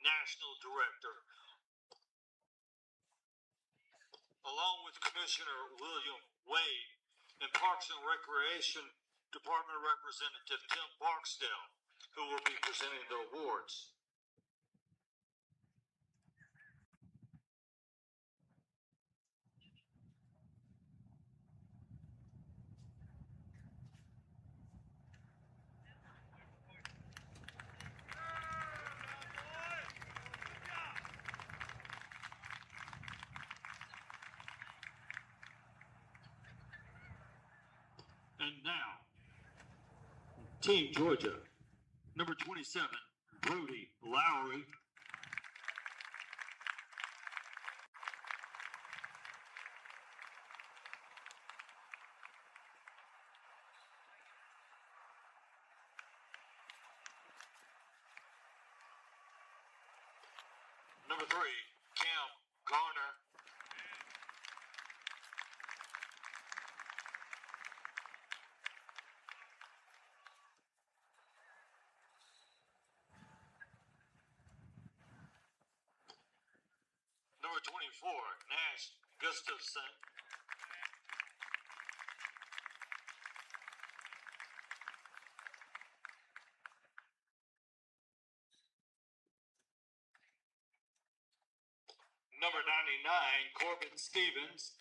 National Director, along with Commissioner William Wade and Parks and Recreation Department Representative Tim Barksdale, who will be presenting the awards. And now, Team Georgia, number 27, Brody Lowry. Number 3, Cam Garner. Number 24, Nash Gustafson. Corbin Stevens.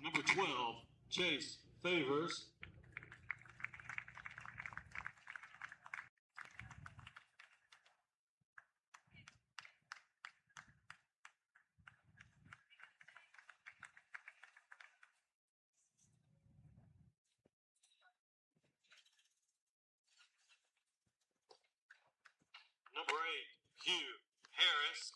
Number 12, Chase Favors. Number 8, Hugh Harris.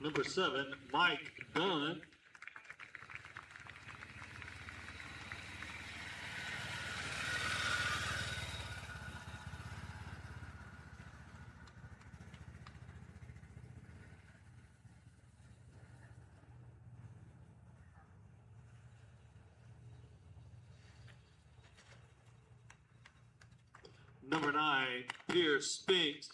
Number 7, Mike Dunn. Number 9, Pierce Spinks.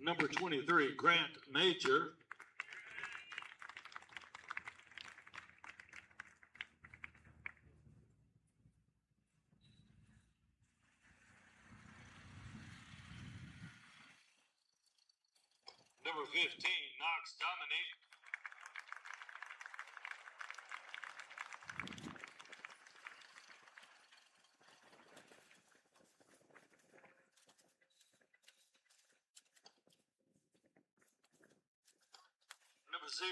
Number 23, Grant Major. Number 15, Knox Dominique. Number 0,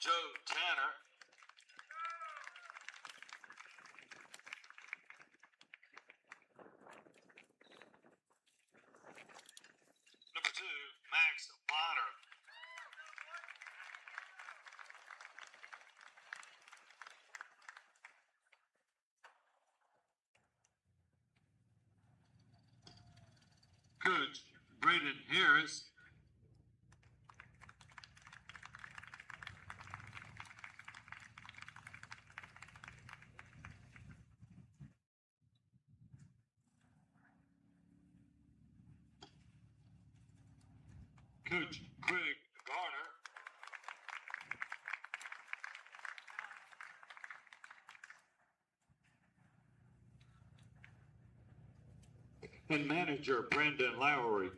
Joe Tanner. Number 2, Max Bonner. Coach Braden Harris. Coach Craig Garner. And manager Brandon Lowry.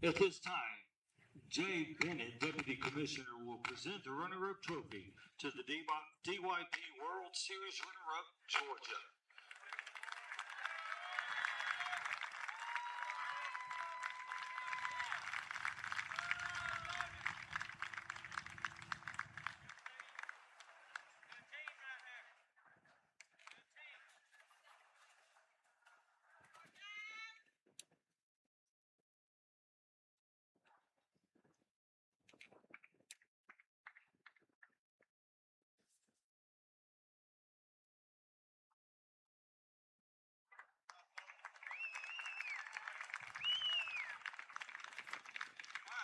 At this time, Jay Bennett, Deputy Commissioner, will present the runner-up trophy to the DYB World Series runner-up, Georgia.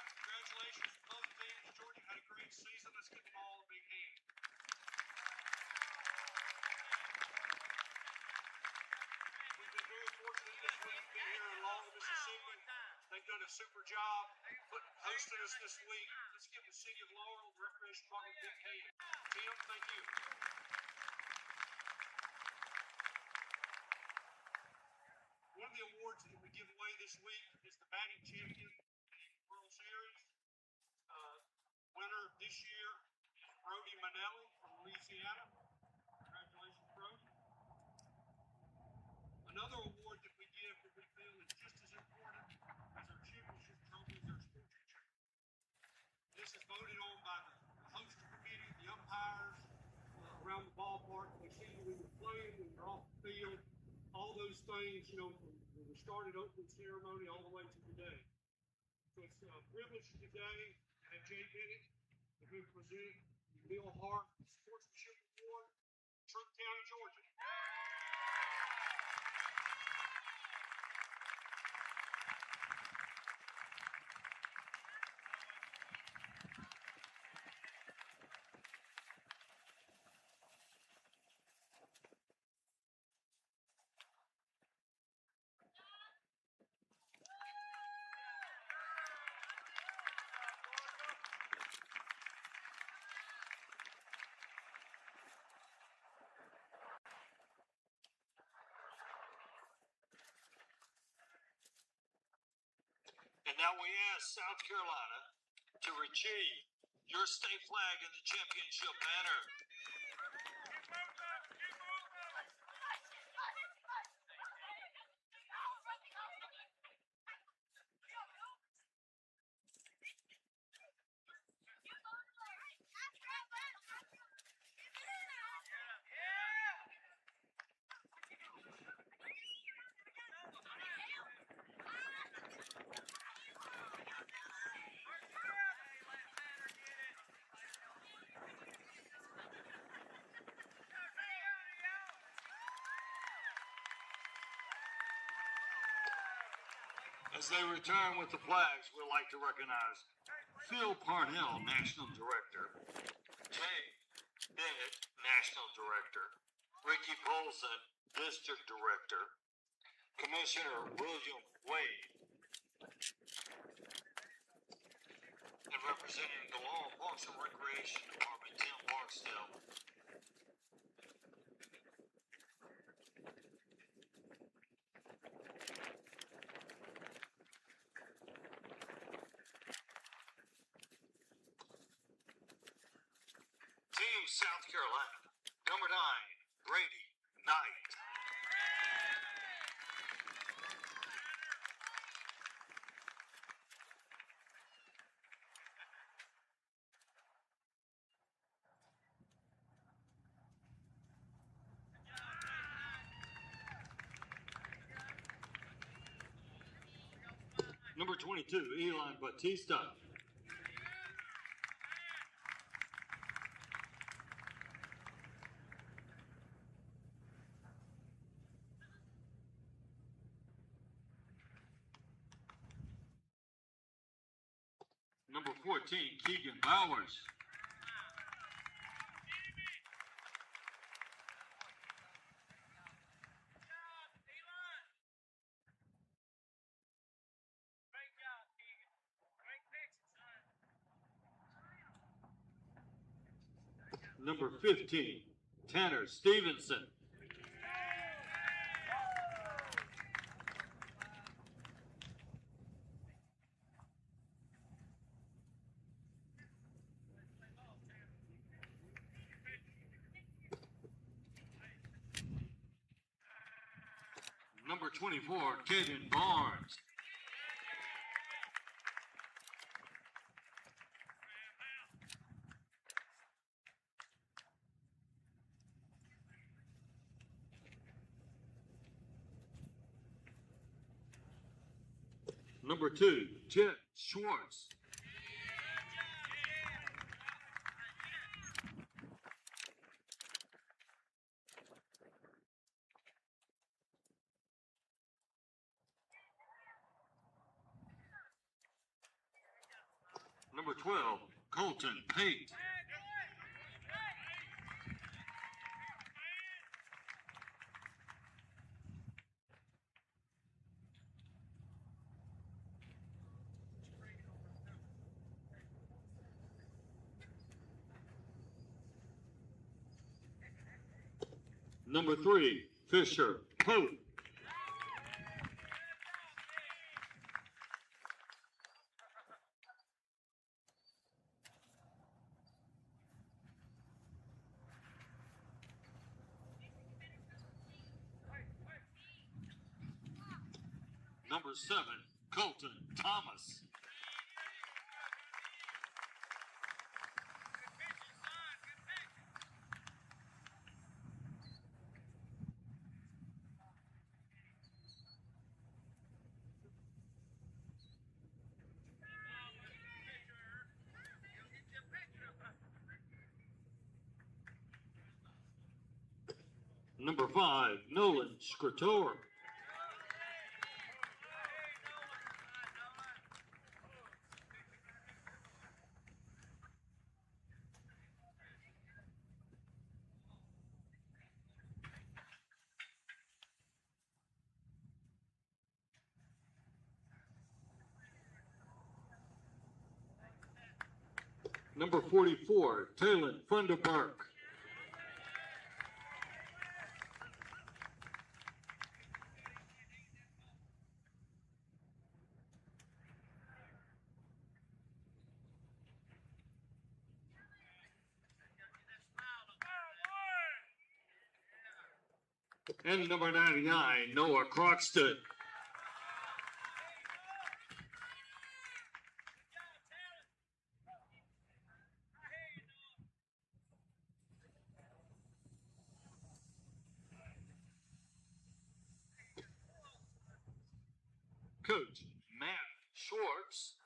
Congratulations to both teams. Georgia had a great season. Let's give them all a big hand. We've been very fortunate this week being here in Laurel, Mississippi. They've done a super job hosting us this week. Let's give the city of Laurel, the Recreation Department, a big hand. Tim, thank you. One of the awards that we give away this week is the batting champion World Series. Winner this year is Brody Manelli from Louisiana. Congratulations, Brody. Another award that we give that we feel is just as important as our championship trophy is our sports championship. This is playing when you're off the field, all those things, you know, from when we started opening ceremony all the way to today. So it's a privilege today to have Jay Bennett and who present the Bill Hart Sportsmanship Award, Truth County, Georgia. And now we ask South Carolina to retrieve your state flag in the championship banner. As they return with the flags, we'd like to recognize Phil Parnell, National Director, Jay Bennett, National Director, Ricky Polson, District Director, Commissioner William Wade, and representing the Laurel Parks and Recreation Department, Tim Barksdale. Team South Carolina, number 9, Brady Knight. Number 22, Elon Batista. Number 14, Keegan Bowers. Number 15, Tanner Stevenson. Number 24, Caden Barnes. Number 2, Jet Schwartz. Number 12, Colton Pate. Number 3, Fisher Pope. Number 7, Colton Thomas. Number 5, Nolan Scritor. Number 44, Taylor Funderburk. And number 99, Noah Croxton. Coach Matt Schwartz.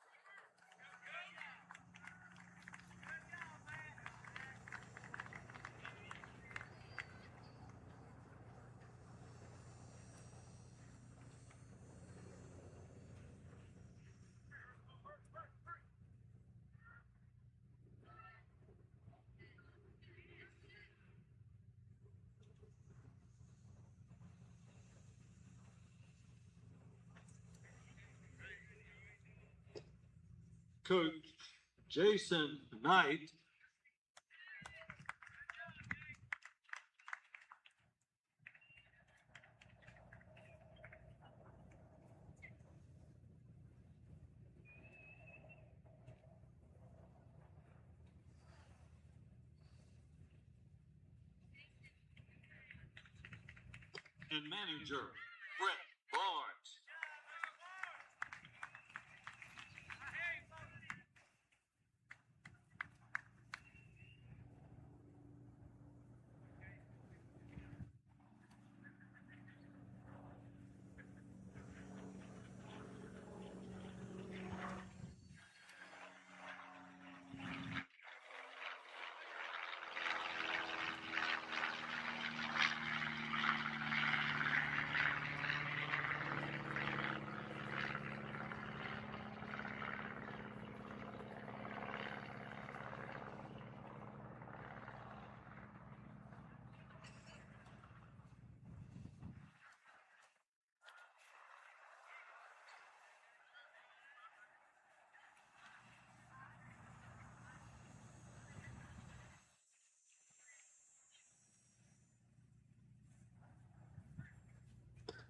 Coach Jason Knight. And manager Brett Barnes.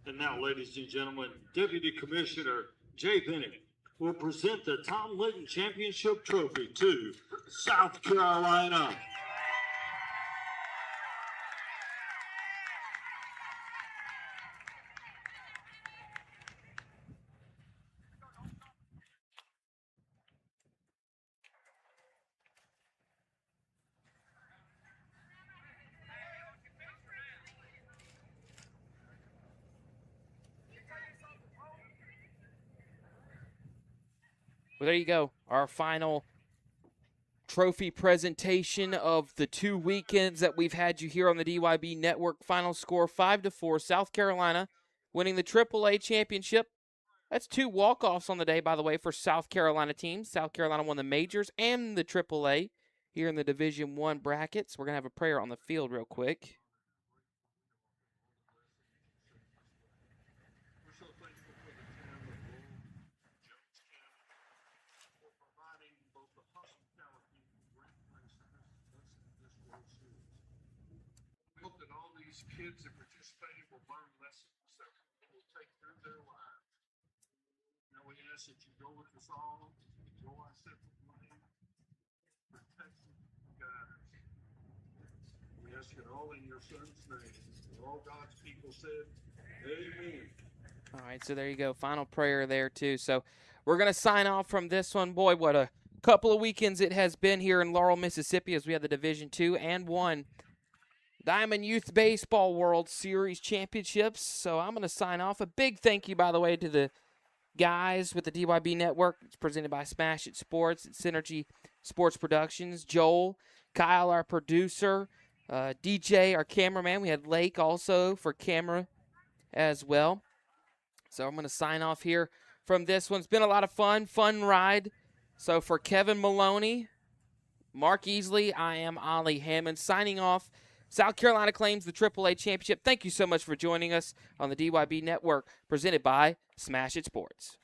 And now, ladies and gentlemen, Deputy Commissioner Jay Bennett will present the Tom Litton Championship Trophy to South Carolina. Well, there you go. Our final trophy presentation of the 2 weekends that we've had you here on the DYB Network. Final score 5-4. South Carolina winning the AAA championship. That's 2 walk-offs on the day, by the way, for South Carolina teams. South Carolina won the majors and the AAA here in the Division I brackets. We're going to have a prayer on the field real quick. Hope that all these kids that participated will learn lessons that will take through their lives. Now we ask that you go with us all, go our separate ways, protect and guide us. We ask it all in your son's name. All God's people said, amen. All right, so there you go. Final prayer there, too. So we're going to sign off from this one. Boy, what a couple of weekends it has been here in Laurel, Mississippi, as we have the Division II and I Diamond Youth Baseball World Series Championships. So I'm going to sign off. A big thank you, by the way, to the guys with the DYB Network. It's presented by Smash It Sports, Synergy Sports Productions, Joel, Kyle, our producer, DJ, our cameraman. We had Lake also for camera as well. So I'm going to sign off here from this one. It's been a lot of fun ride. So for Kevin Maloney, Mark Easley, I am Ollie Hammond signing off. South Carolina claims the AAA championship. Thank you so much for joining us on the DYB Network, presented by Smash It Sports.